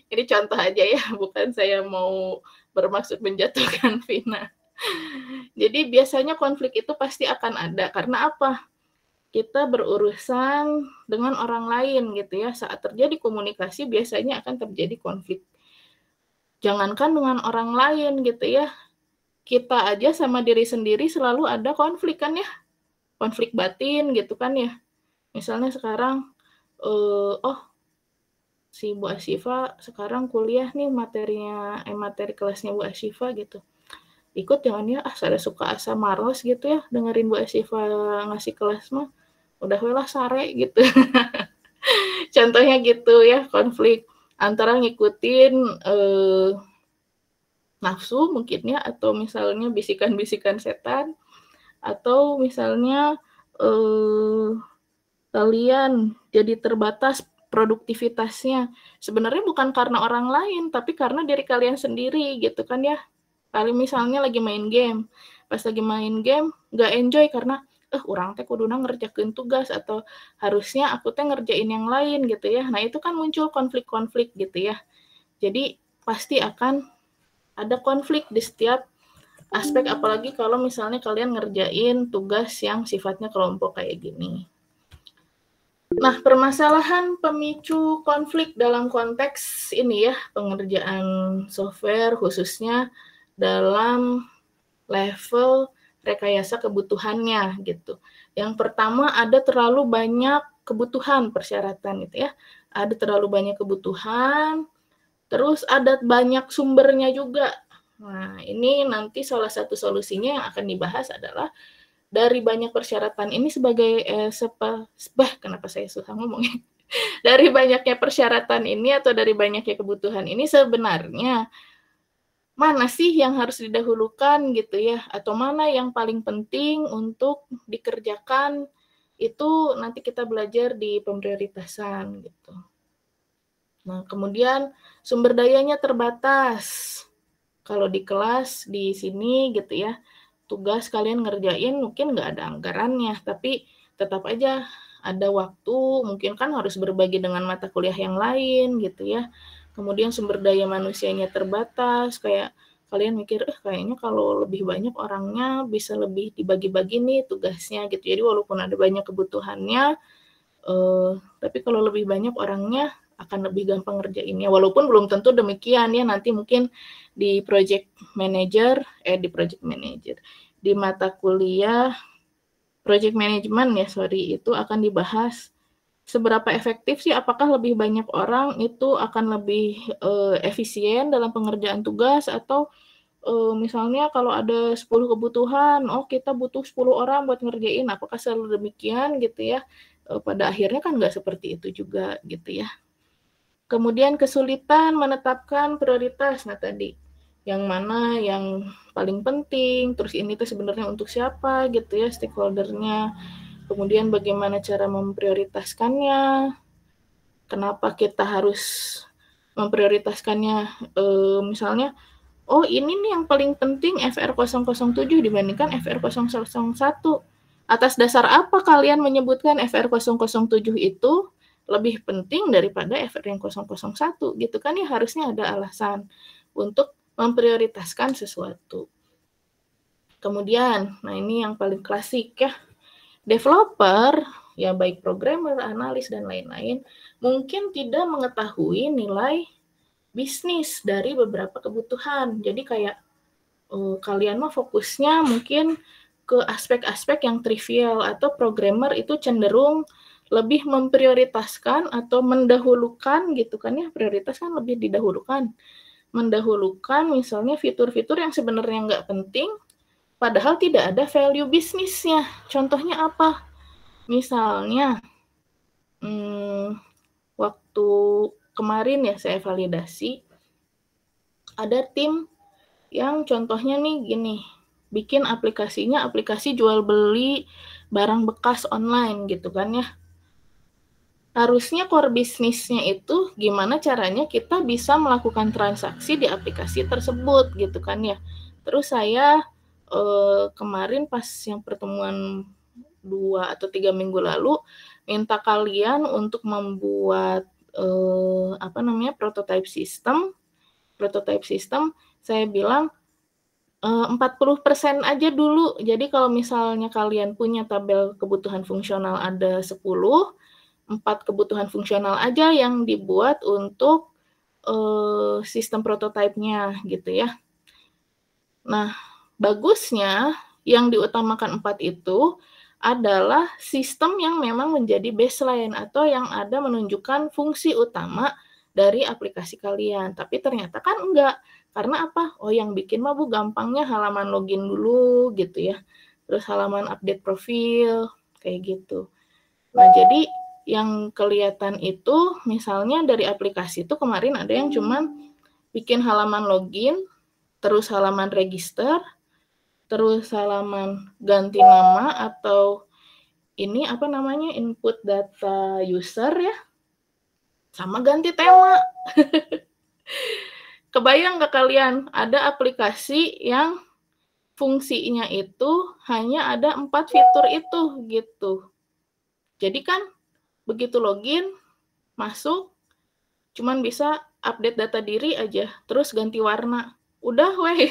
ini contoh aja ya, bukan saya mau bermaksud menjatuhkan Vina. Jadi biasanya konflik itu pasti akan ada, karena apa? Kita berurusan dengan orang lain gitu ya, saat terjadi komunikasi biasanya akan terjadi konflik. Jangankan dengan orang lain gitu ya, kita aja sama diri sendiri selalu ada konflik kan ya, konflik batin gitu kan ya. Misalnya sekarang, si Bu Asyifa sekarang kuliah nih materi kelasnya Bu Asyifa gitu. Ikut jangan ya, saya suka asa maros gitu ya, dengerin Bu Asyifa ngasih kelas mah, udah welah sare gitu. Contohnya gitu ya, konflik antara ngikutin nafsu mungkin ya, atau misalnya bisikan-bisikan setan, atau misalnya kalian jadi terbatas produktivitasnya. Sebenarnya bukan karena orang lain, tapi karena diri kalian sendiri gitu kan ya. Kalian misalnya lagi main game, pas lagi main game nggak enjoy karena urang teh kuduna ngerjakeun tugas atau harusnya aku teh ngerjain yang lain gitu ya. Nah itu kan muncul konflik-konflik gitu ya. Jadi pasti akan ada konflik di setiap aspek, apalagi kalau misalnya kalian ngerjain tugas yang sifatnya kelompok kayak gini. Nah, permasalahan pemicu konflik dalam konteks ini ya, pengerjaan software khususnya dalam level rekayasa kebutuhannya gitu. Yang pertama ada terlalu banyak kebutuhan persyaratan gitu ya. Ada terlalu banyak kebutuhan, terus ada banyak sumbernya juga. Nah, ini nanti salah satu solusinya yang akan dibahas adalah dari banyak persyaratan ini sebagai kenapa saya susah ngomongnya? Dari banyaknya persyaratan ini atau dari banyaknya kebutuhan ini sebenarnya mana sih yang harus didahulukan gitu ya, atau mana yang paling penting untuk dikerjakan, itu nanti kita belajar di pemprioritasan gitu. Nah, kemudian sumber dayanya terbatas. Kalau di kelas di sini gitu ya, tugas kalian ngerjain mungkin nggak ada anggarannya, tapi tetap aja ada waktu, mungkin kan harus berbagi dengan mata kuliah yang lain gitu ya. Kemudian sumber daya manusianya terbatas, kayak kalian mikir, kayaknya kalau lebih banyak orangnya bisa lebih dibagi-bagi nih tugasnya gitu. Jadi walaupun ada banyak kebutuhannya, tapi kalau lebih banyak orangnya akan lebih gampang ngerjainnya. Walaupun belum tentu demikian ya, nanti mungkin di project manager, di mata kuliah project management ya, itu akan dibahas seberapa efektif sih, apakah lebih banyak orang itu akan lebih efisien dalam pengerjaan tugas, atau misalnya kalau ada 10 kebutuhan, kita butuh 10 orang buat ngerjain, apakah selalu demikian gitu ya. Pada akhirnya kan nggak seperti itu juga gitu ya. Kemudian kesulitan menetapkan prioritas. Nah tadi, yang mana yang paling penting, terus ini tuh sebenarnya untuk siapa gitu ya stakeholdernya. Kemudian bagaimana cara memprioritaskannya, kenapa kita harus memprioritaskannya, misalnya, ini nih yang paling penting FR007 dibandingkan FR001. Atas dasar apa kalian menyebutkan FR007 itu lebih penting daripada FR yang 001 gitu kan ya, harusnya ada alasan untuk memprioritaskan sesuatu. Kemudian, nah ini yang paling klasik ya, developer ya baik programmer, analis dan lain-lain mungkin tidak mengetahui nilai bisnis dari beberapa kebutuhan. Jadi kayak kalian mah fokusnya mungkin ke aspek-aspek yang trivial, atau programmer itu cenderung lebih memprioritaskan atau mendahulukan gitu kan ya, prioritas kan lebih didahulukan, mendahulukan misalnya fitur-fitur yang sebenarnya nggak penting, padahal tidak ada value bisnisnya. Contohnya apa? Misalnya, waktu kemarin ya saya validasi, ada tim yang contohnya nih gini, bikin aplikasinya aplikasi jual beli barang bekas online gitu kan ya. Harusnya core bisnisnya itu gimana caranya kita bisa melakukan transaksi di aplikasi tersebut gitu kan ya. Terus saya kemarin pas yang pertemuan 2 atau 3 minggu lalu minta kalian untuk membuat prototype system. Saya bilang 40% aja dulu. Jadi kalau misalnya kalian punya tabel kebutuhan fungsional ada 10, 4 kebutuhan fungsional aja yang dibuat untuk sistem prototipenya gitu ya. Nah, bagusnya yang diutamakan 4 itu adalah sistem yang memang menjadi baseline atau yang ada menunjukkan fungsi utama dari aplikasi kalian. Tapi ternyata kan enggak. Karena apa? Yang bikin mah Bu gampangnya halaman login dulu gitu ya. Terus halaman update profil, kayak gitu. Nah, jadi yang kelihatan itu misalnya dari aplikasi itu kemarin ada yang cuman bikin halaman login, terus halaman register, terus halaman ganti nama atau ini input data user ya, sama ganti tema. Kebayang nggak kalian ada aplikasi yang fungsinya itu hanya ada 4 fitur itu gitu. Jadi kan begitu login, masuk, cuman bisa update data diri aja, terus ganti warna. Udah weh.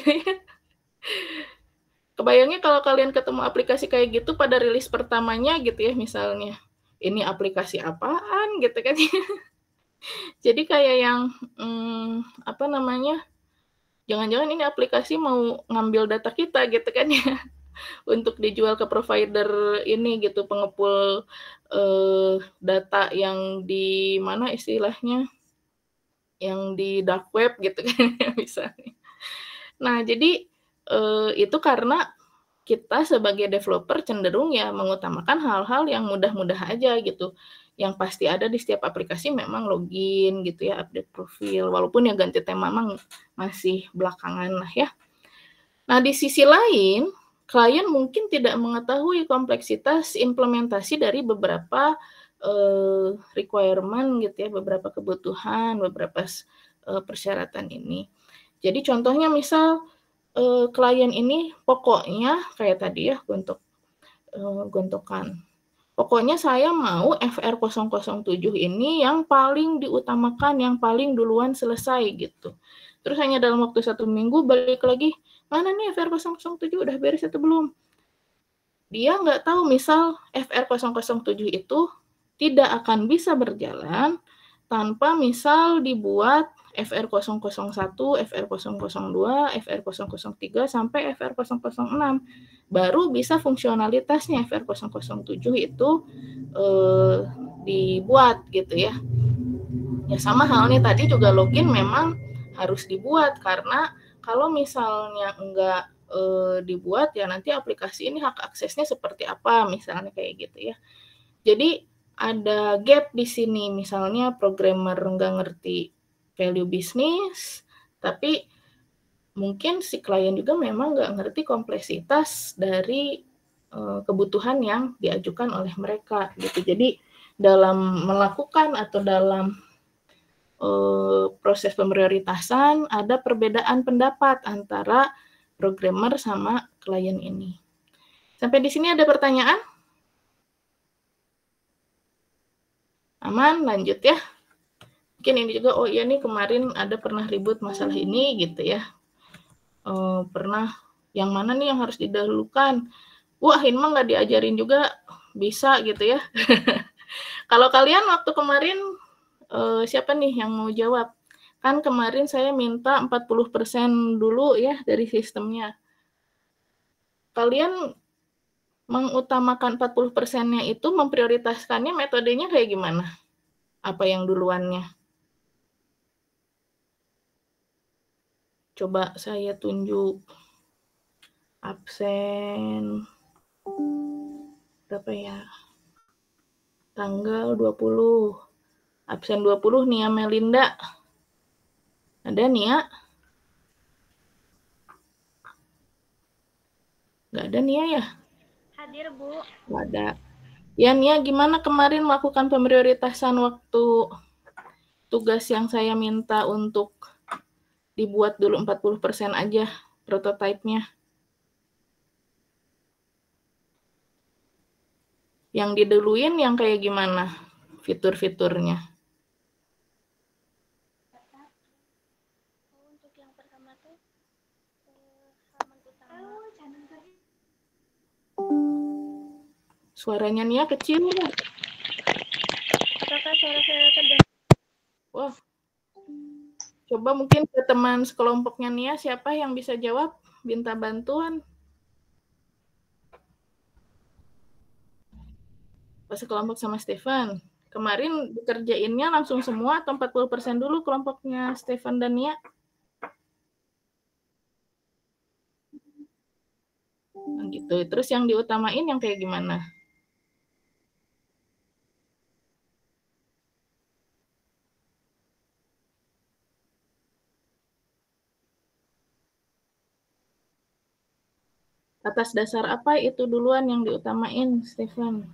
Kebayangnya kalau kalian ketemu aplikasi kayak gitu pada rilis pertamanya gitu ya misalnya. ini aplikasi apaan gitu kan. Jadi kayak yang apa namanya, jangan-jangan ini aplikasi mau ngambil data kita gitu kan ya, untuk dijual ke provider ini gitu, pengepul data yang di mana istilahnya, yang di dark web gitu kan ya misalnya. Nah jadi itu karena kita sebagai developer cenderung ya mengutamakan hal-hal yang mudah-mudah aja gitu. Yang pasti ada di setiap aplikasi memang login gitu ya, update profil, walaupun ya ganti tema memang masih belakangan lah ya. Nah di sisi lain, klien mungkin tidak mengetahui kompleksitas implementasi dari beberapa requirement gitu ya, beberapa kebutuhan, beberapa persyaratan ini. Jadi contohnya misal klien ini pokoknya kayak tadi ya untuk gontokan. Pokoknya saya mau FR007 ini yang paling diutamakan, yang paling duluan selesai gitu. Terus hanya dalam waktu 1 minggu balik lagi, mana nih FR007 udah beres atau belum? Dia nggak tahu misal FR007 itu tidak akan bisa berjalan tanpa misal dibuat FR001, FR002, FR003, sampai FR006. Baru bisa fungsionalitasnya FR007 itu dibuat gitu ya. Ya sama halnya tadi juga login memang harus dibuat, karena kalau misalnya enggak dibuat ya nanti aplikasi ini hak aksesnya seperti apa misalnya kayak gitu ya. Jadi ada gap di sini, misalnya programmer nggak ngerti value bisnis, tapi mungkin si klien juga memang nggak ngerti kompleksitas dari kebutuhan yang diajukan oleh mereka gitu. Jadi dalam melakukan atau dalam proses pemprioritasan ada perbedaan pendapat antara programmer sama klien ini. Sampai di sini ada pertanyaan? Aman, lanjut ya. Mungkin ini juga, oh iya nih kemarin ada pernah ribut masalah ini gitu ya. Pernah yang mana nih yang harus didahulukan? Wah, ini mah nggak diajarin juga bisa gitu ya. Kalau kalian waktu kemarin siapa nih yang mau jawab? Kan kemarin saya minta 40% dulu ya dari sistemnya. Kalian mengutamakan 40%-nya itu, memprioritaskannya metodenya kayak gimana? Apa yang duluannya? Coba saya tunjuk absen berapa ya? Tanggal 20. Absen 20 Nia Melinda. Ada Nia? Nggak ada Nia ya? Hadir, Bu. Nggak ada. Ya Nia, gimana kemarin melakukan pemprioritasan waktu tugas yang saya minta untuk dibuat dulu 40% aja prototipe-nya? Yang diduluin yang kayak gimana fitur-fiturnya? Untuk yang pertama tuh halaman utama. Suaranya Nia kecil nggak? Apakah suara saya terdengar? Wah. Coba mungkin ke teman sekelompoknya Nia, siapa yang bisa jawab? Minta bantuan. Pas sekelompok sama Stefan. Kemarin dikerjainnya langsung semua atau 40% dulu kelompoknya Stefan dan Nia? Nah, gitu. Terus yang diutamain yang kayak gimana? Atas dasar apa itu duluan yang diutamain, Stefan?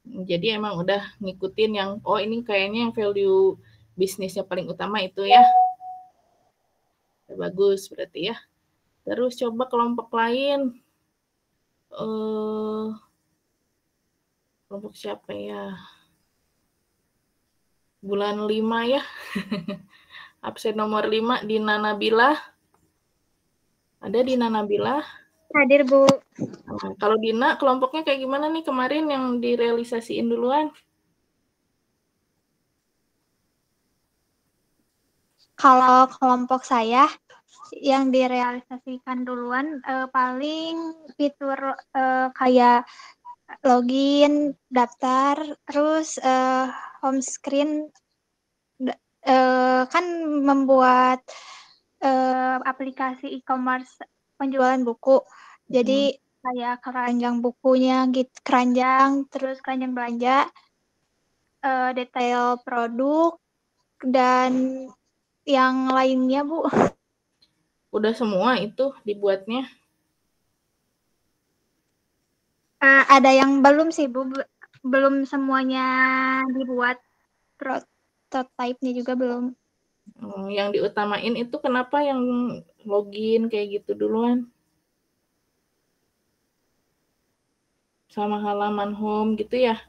Jadi emang udah ngikutin yang, oh ini kayaknya yang value bisnisnya paling utama itu ya. Bagus berarti ya. Terus coba kelompok lain. Kelompok siapa ya? Bulan 5 ya. Absen nomor 5 Dina Nabila. Ada Dina Nabila? Hadir, Bu. Kalau Dina, kelompoknya kayak gimana nih kemarin yang direalisasiin duluan? Kalau kelompok saya yang direalisasikan duluan paling fitur kayak login, daftar, terus home screen kan membuat aplikasi e-commerce penjualan buku. Jadi kayak keranjang bukunya gitu, keranjang, terus keranjang belanja, detail produk dan yang lainnya, Bu. Udah semua itu dibuatnya? Ada yang belum sih, Bu. Belum semuanya dibuat. Prototype-nya juga belum. Yang diutamain itu kenapa yang login kayak gitu duluan? Sama halaman home gitu ya?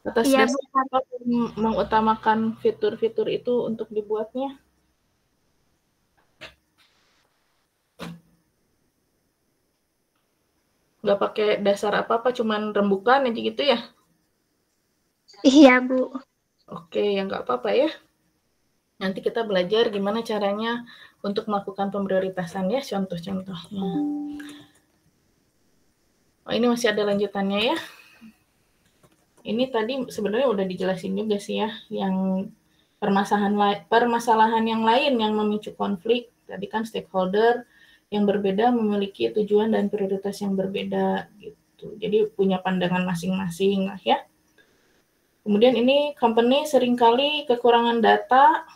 Atas Iya, dasar apa mengutamakan fitur-fitur itu untuk dibuatnya? Nggak pakai dasar apa-apa, cuman rembukan aja gitu ya? Iya, Bu. Oke, ya nggak apa-apa ya. Nanti kita belajar gimana caranya untuk melakukan pemprioritasan ya, contoh-contohnya. Oh, ini masih ada lanjutannya ya. Ini tadi sebenarnya udah dijelasin juga sih ya, yang permasalahan yang lain yang memicu konflik. Tadi kan stakeholder yang berbeda memiliki tujuan dan prioritas yang berbeda gitu. Jadi punya pandangan masing-masing lah ya. Kemudian ini company seringkali kekurangan data,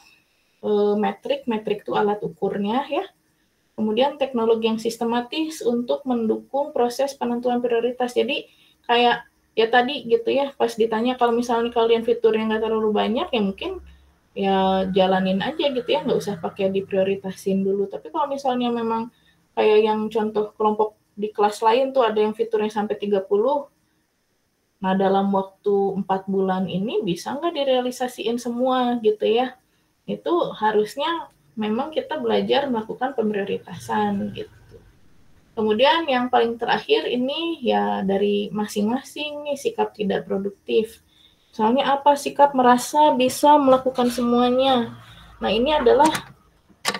metrik itu alat ukurnya ya. Kemudian teknologi yang sistematis untuk mendukung proses penentuan prioritas. Jadi kayak ya tadi gitu ya, pas ditanya kalau misalnya kalian fiturnya nggak terlalu banyak, ya mungkin ya jalanin aja gitu ya, nggak usah pakai diprioritasin dulu. Tapi kalau misalnya memang kayak yang contoh kelompok di kelas lain tuh ada yang fiturnya sampai 30, nah dalam waktu 4 bulan ini bisa nggak direalisasiin semua gitu ya. Itu harusnya memang kita belajar melakukan pemprioritasan gitu. Kemudian yang paling terakhir ini ya dari masing-masing nih sikap tidak produktif. Soalnya apa? Sikap merasa bisa melakukan semuanya. Nah ini adalah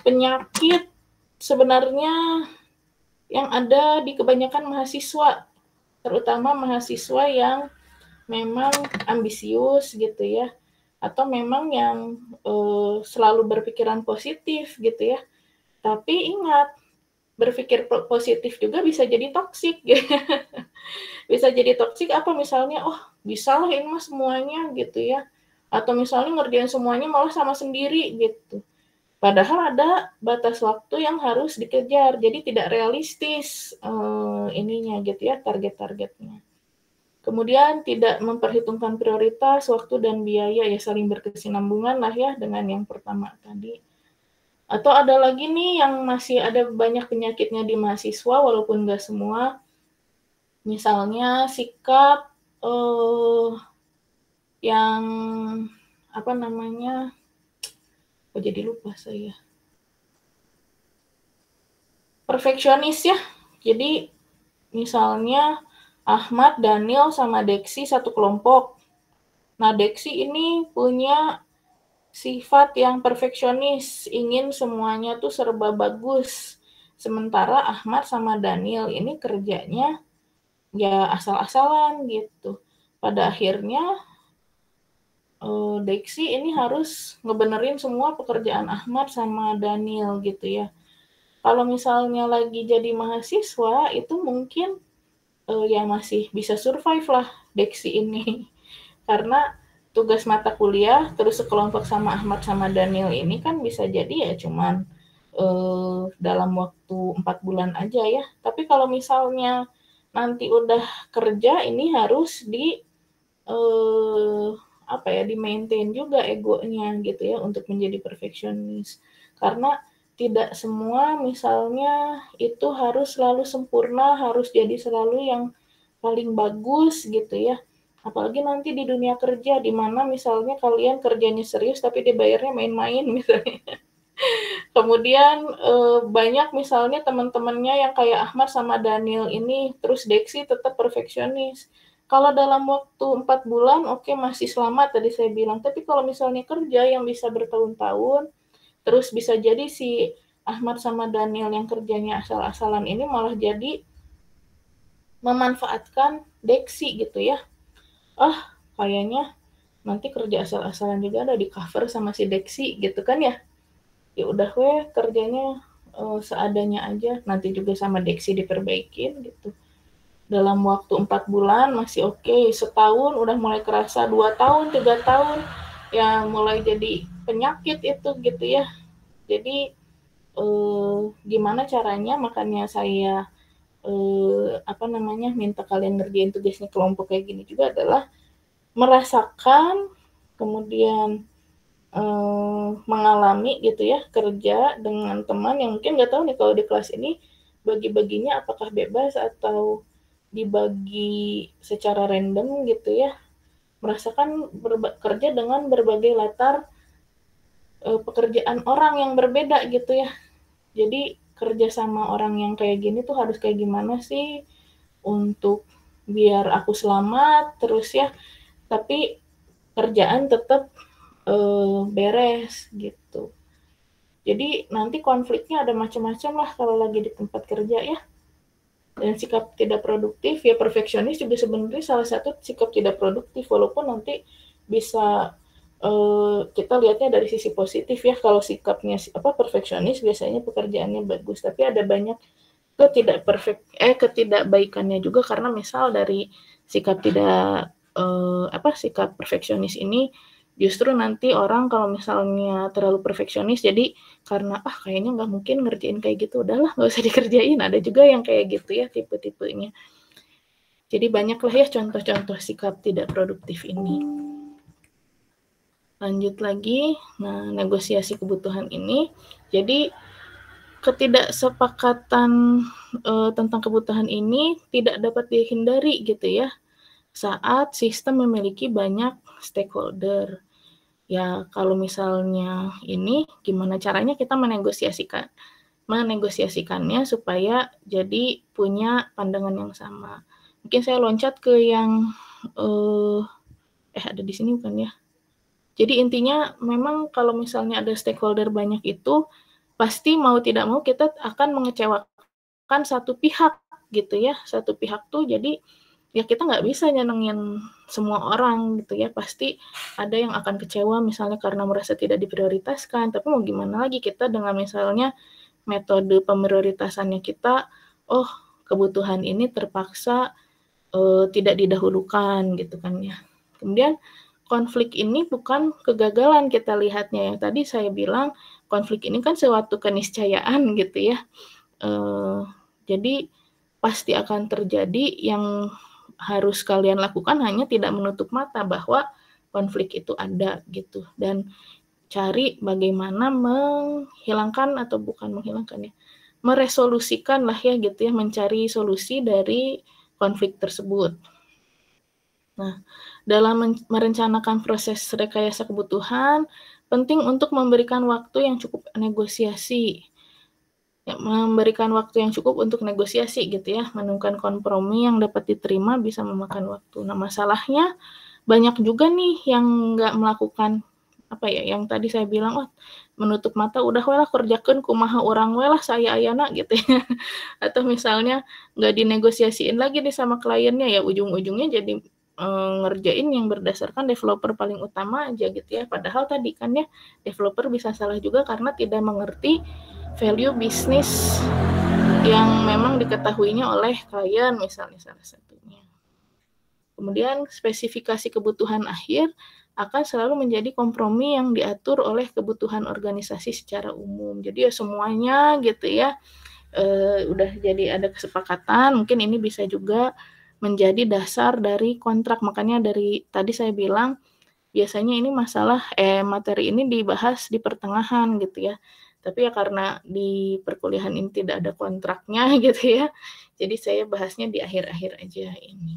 penyakit sebenarnya yang ada di kebanyakan mahasiswa, terutama mahasiswa yang memang ambisius gitu ya, atau memang yang selalu berpikiran positif gitu ya. Tapi ingat, berpikir positif juga bisa jadi toksik. Bisa jadi toksik apa misalnya, oh bisa lah ini mah semuanya gitu ya. Atau misalnya ngerjain semuanya malah sama sendiri gitu. Padahal ada batas waktu yang harus dikejar, jadi tidak realistis ininya gitu ya, target-targetnya. Kemudian tidak memperhitungkan prioritas, waktu, dan biaya, ya saling berkesinambungan lah ya dengan yang pertama tadi. Atau ada lagi nih yang masih ada banyak penyakitnya di mahasiswa, walaupun nggak semua. Misalnya sikap yang apa namanya, oh jadi lupa saya. Perfeksionis ya. Jadi misalnya Ahmad, Daniel, sama Deksi satu kelompok. Nah, Deksi ini punya sifat yang perfeksionis, ingin semuanya tuh serba bagus. Sementara Ahmad sama Daniel ini kerjanya ya asal-asalan gitu. Pada akhirnya Deksi ini harus ngebenerin semua pekerjaan Ahmad sama Daniel gitu ya. Kalau misalnya lagi jadi mahasiswa itu mungkin ya masih bisa survive lah Deksi ini. Karena tugas mata kuliah terus sekelompok sama Ahmad sama Daniel ini kan bisa jadi ya cuman dalam waktu 4 bulan aja ya. Tapi kalau misalnya nanti udah kerja ini harus di di maintain juga egonya gitu ya untuk menjadi perfeksionis. Karena tidak semua misalnya itu harus selalu sempurna, harus jadi selalu yang paling bagus gitu ya. Apalagi nanti di dunia kerja di mana misalnya kalian kerjanya serius tapi dibayarnya main-main misalnya. Kemudian banyak misalnya teman-temannya yang kayak Ahmad sama Daniel ini, terus Deksi tetap perfeksionis. Kalau dalam waktu 4 bulan, oke, masih selamat tadi saya bilang. Tapi kalau misalnya kerja yang bisa bertahun-tahun, terus bisa jadi si Ahmad sama Daniel yang kerjanya asal-asalan ini malah jadi memanfaatkan Deksi gitu ya. Kayaknya nanti kerja asal-asalan juga ada di cover sama si Deksi gitu kan ya. Ya udah kerjanya seadanya aja, nanti juga sama Deksi diperbaikin gitu. Dalam waktu 4 bulan masih oke, setahun udah mulai kerasa, 2 tahun, 3 tahun, ya mulai jadi penyakit itu gitu ya. Jadi gimana caranya, makanya saya minta kalian ngerjain tugasnya kelompok kayak gini juga adalah merasakan, kemudian mengalami gitu ya, kerja dengan teman yang mungkin nggak tahu nih kalau di kelas ini bagi-baginya apakah bebas atau dibagi secara random gitu ya, merasakan kerja dengan berbagai latar pekerjaan orang yang berbeda gitu ya. Jadi kerja sama orang yang kayak gini tuh harus kayak gimana sih untuk biar aku selamat terus ya, tapi kerjaan tetap beres gitu. Jadi nanti konfliknya ada macam-macam lah kalau lagi di tempat kerja ya. Dan sikap tidak produktif, ya perfeksionis juga sebenarnya salah satu sikap tidak produktif, walaupun nanti bisa kita lihatnya dari sisi positif ya. Kalau sikapnya perfeksionis biasanya pekerjaannya bagus, tapi ada banyak ketidakbaikannya juga, karena misal dari sikap sikap perfeksionis ini justru nanti orang kalau misalnya terlalu perfeksionis, jadi karena kayaknya nggak mungkin ngerjain kayak gitu, udahlah nggak usah dikerjain. Ada juga yang kayak gitu ya tipe-tipenya. Jadi banyaklah ya contoh-contoh sikap tidak produktif ini. Lanjut lagi, nah negosiasi kebutuhan ini. Jadi ketidaksepakatan tentang kebutuhan ini tidak dapat dihindari gitu ya, saat sistem memiliki banyak stakeholder. Ya, kalau misalnya ini gimana caranya kita menegosiasikannya supaya jadi punya pandangan yang sama. Mungkin saya loncat ke yang ada di sini bukan ya. Jadi intinya memang kalau misalnya ada stakeholder banyak itu pasti mau tidak mau kita akan mengecewakan satu pihak gitu ya. Satu pihak tuh jadi ya kita nggak bisa nyenengin semua orang gitu ya, pasti ada yang akan kecewa misalnya karena merasa tidak diprioritaskan. Tapi mau gimana lagi, kita dengan misalnya metode pemprioritasannya kita, kebutuhan ini terpaksa tidak didahulukan gitu kan ya. Kemudian konflik ini bukan kegagalan kita lihatnya, yang tadi saya bilang konflik ini kan suatu keniscayaan gitu ya. Jadi pasti akan terjadi. Yang harus kalian lakukan hanya tidak menutup mata bahwa konflik itu ada gitu, dan cari bagaimana menghilangkan atau bukan menghilangkan ya, meresolusikan lah ya gitu ya, mencari solusi dari konflik tersebut. Nah, dalam merencanakan proses rekayasa kebutuhan, penting untuk memberikan waktu yang cukup negosiasi. Ya, memberikan waktu yang cukup untuk negosiasi gitu ya, menemukan kompromi yang dapat diterima bisa memakan waktu. Nah, masalahnya banyak juga nih yang nggak melakukan yang tadi saya bilang, menutup mata, udah lah kerjakan kumaha orang lah saya ayana gitu ya. Atau misalnya nggak dinegosiasiin lagi nih sama kliennya, ya ujung-ujungnya jadi ngerjain yang berdasarkan developer paling utama aja gitu ya. Padahal tadi kan ya developer bisa salah juga karena tidak mengerti value bisnis yang memang diketahuinya oleh klien misalnya salah satunya. Kemudian spesifikasi kebutuhan akhir akan selalu menjadi kompromi yang diatur oleh kebutuhan organisasi secara umum. Jadi ya semuanya gitu ya udah jadi ada kesepakatan. Mungkin ini bisa juga menjadi dasar dari kontrak. Makanya dari tadi saya bilang biasanya ini materi ini dibahas di pertengahan gitu ya. Tapi ya karena di perkuliahan ini tidak ada kontraknya gitu ya, jadi saya bahasnya di akhir-akhir aja ini.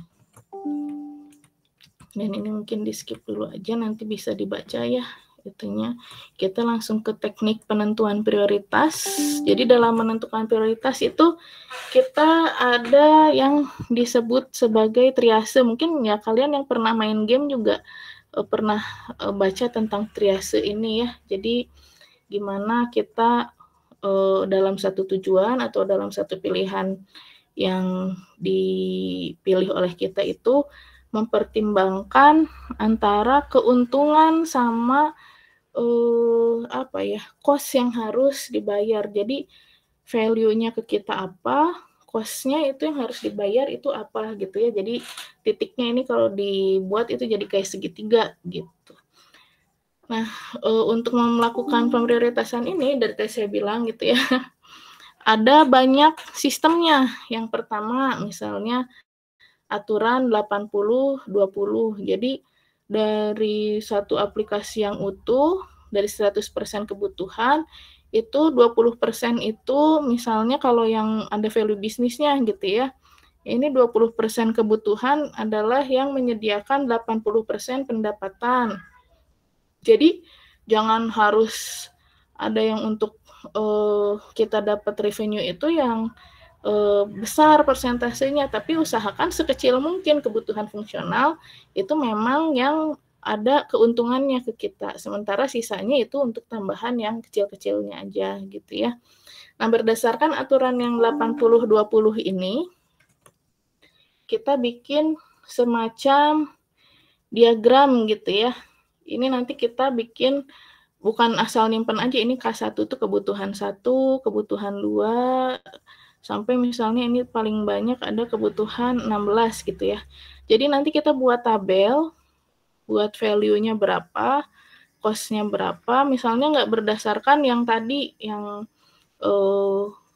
Dan ini mungkin di skip dulu aja, nanti bisa dibaca ya gitunya. Kita langsung ke teknik penentuan prioritas. Jadi dalam menentukan prioritas itu kita ada yang disebut sebagai triase. Mungkin ya kalian yang pernah main game juga pernah baca tentang triase ini ya. Jadi gimana kita dalam satu tujuan atau dalam satu pilihan yang dipilih oleh kita itu mempertimbangkan antara keuntungan sama cost yang harus dibayar. Jadi value-nya ke kita apa, cost-nya itu yang harus dibayar itu apa gitu ya. Jadi titiknya ini kalau dibuat itu jadi kayak segitiga gitu. Nah, untuk melakukan pemprioritasan ini dari tadi saya bilang gitu ya, ada banyak sistemnya. Yang pertama misalnya aturan 80-20. Jadi dari satu aplikasi yang utuh, dari 100% kebutuhan, itu 20% itu misalnya kalau yang ada value bisnisnya gitu ya. Ini 20% kebutuhan adalah yang menyediakan 80% pendapatan. Jadi jangan harus ada yang untuk kita dapat revenue itu yang besar persentasenya, tapi usahakan sekecil mungkin kebutuhan fungsional itu memang yang ada keuntungannya ke kita, sementara sisanya itu untuk tambahan yang kecil-kecilnya aja gitu ya. Nah, berdasarkan aturan yang 80-20 ini, kita bikin semacam diagram gitu ya. Ini nanti kita bikin bukan asal nyimpen aja, ini K1 itu kebutuhan 1, kebutuhan 2, sampai misalnya ini paling banyak ada kebutuhan 16 gitu ya. Jadi nanti kita buat tabel, buat value-nya berapa, cost-nya berapa, misalnya nggak berdasarkan yang tadi, yang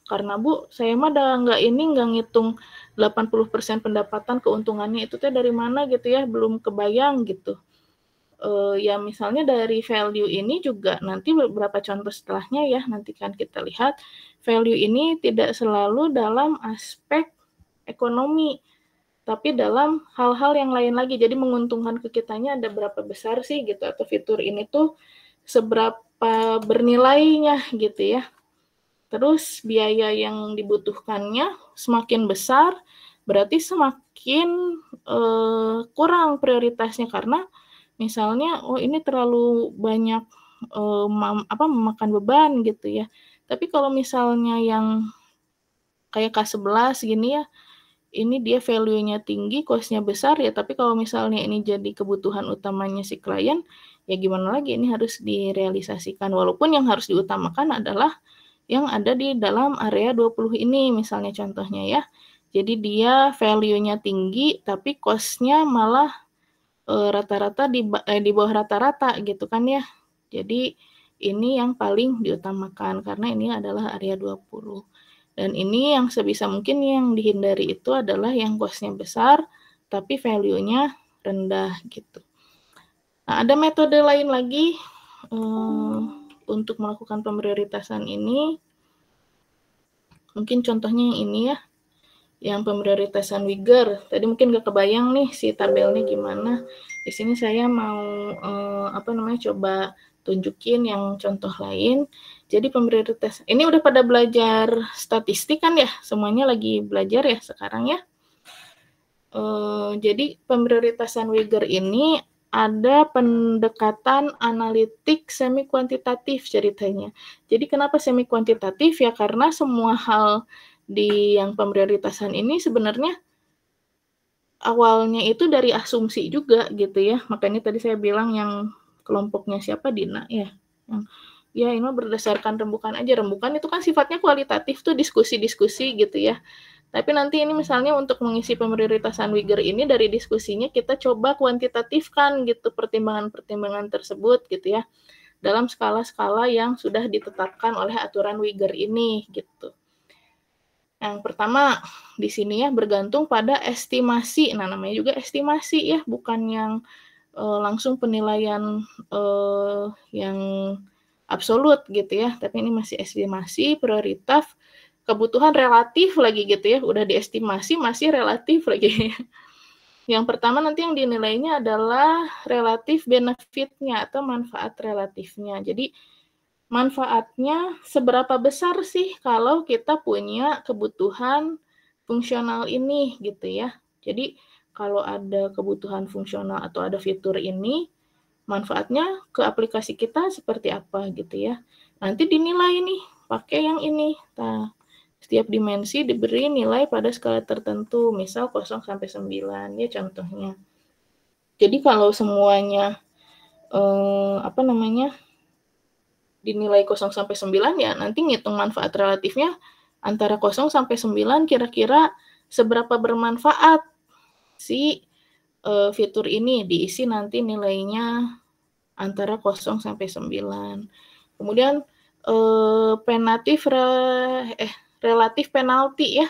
karena Bu, saya mah nggak ngitung 80% pendapatan keuntungannya itu teh dari mana gitu ya, belum kebayang gitu. Ya misalnya dari value ini juga nanti beberapa contoh setelahnya ya, nanti kan kita lihat value ini tidak selalu dalam aspek ekonomi, tapi dalam hal-hal yang lain lagi. Jadi menguntungkan ke kitanya ada berapa besar sih gitu, atau fitur ini tuh seberapa bernilainya gitu ya. Terus biaya yang dibutuhkannya semakin besar, berarti semakin kurang prioritasnya, karena misalnya, ini terlalu banyak memakan beban gitu ya. Tapi kalau misalnya yang kayak K11 gini ya, ini dia value-nya tinggi, cost-nya besar ya, tapi kalau misalnya ini jadi kebutuhan utamanya si klien, ya gimana lagi, ini harus direalisasikan. Walaupun yang harus diutamakan adalah yang ada di dalam area 20 ini, misalnya contohnya ya. Jadi dia value-nya tinggi, tapi cost-nya malah rata-rata di bawah rata-rata gitu kan ya. Jadi ini yang paling diutamakan karena ini adalah area 20. Dan ini yang sebisa mungkin yang dihindari itu adalah yang cost-nya besar tapi value-nya rendah gitu. Nah, ada metode lain lagi untuk melakukan pemprioritasan ini. Mungkin contohnya yang ini ya, yang pemprioritasan Wigger. Tadi mungkin gak kebayang nih si tabelnya gimana. Di sini saya mau coba tunjukin yang contoh lain. Jadi pemprioritasan ini udah pada belajar statistik kan ya? Semuanya lagi belajar ya sekarang ya. Jadi pemprioritasan Wigger ini ada pendekatan analitik semi kuantitatif ceritanya. Jadi kenapa semi kuantitatif ya? Karena semua hal di yang pemprioritasan ini sebenarnya awalnya itu dari asumsi juga gitu ya. Makanya tadi saya bilang yang kelompoknya siapa, Dina ya. Ya ini berdasarkan rembukan aja. Rembukan itu kan sifatnya kualitatif tuh, diskusi-diskusi gitu ya. Tapi nanti ini misalnya untuk mengisi pemprioritasan Wigger ini dari diskusinya kita coba kuantitatifkan gitu pertimbangan-pertimbangan tersebut gitu ya. Dalam skala-skala yang sudah ditetapkan oleh aturan Wigger ini gitu. Yang pertama di sini ya bergantung pada estimasi. Nah, namanya juga estimasi ya, bukan yang langsung penilaian yang absolut gitu ya. Tapi ini masih estimasi, prioritas, kebutuhan relatif lagi gitu ya. Udah diestimasi masih relatif lagi. Yang pertama nanti yang dinilainya adalah relatif benefitnya atau manfaat relatifnya. Jadi manfaatnya seberapa besar sih kalau kita punya kebutuhan fungsional ini gitu ya. Jadi kalau ada kebutuhan fungsional atau ada fitur ini, manfaatnya ke aplikasi kita seperti apa gitu ya. Nanti dinilai nih, pakai yang ini. Nah, setiap dimensi diberi nilai pada skala tertentu, misal 0 sampai 9 ya contohnya. Jadi kalau semuanya dinilai 0 sampai 9 ya nanti ngitung manfaat relatifnya antara 0 sampai 9 kira-kira seberapa bermanfaat si fitur ini, diisi nanti nilainya antara 0 sampai 9. Kemudian relatif penalti ya,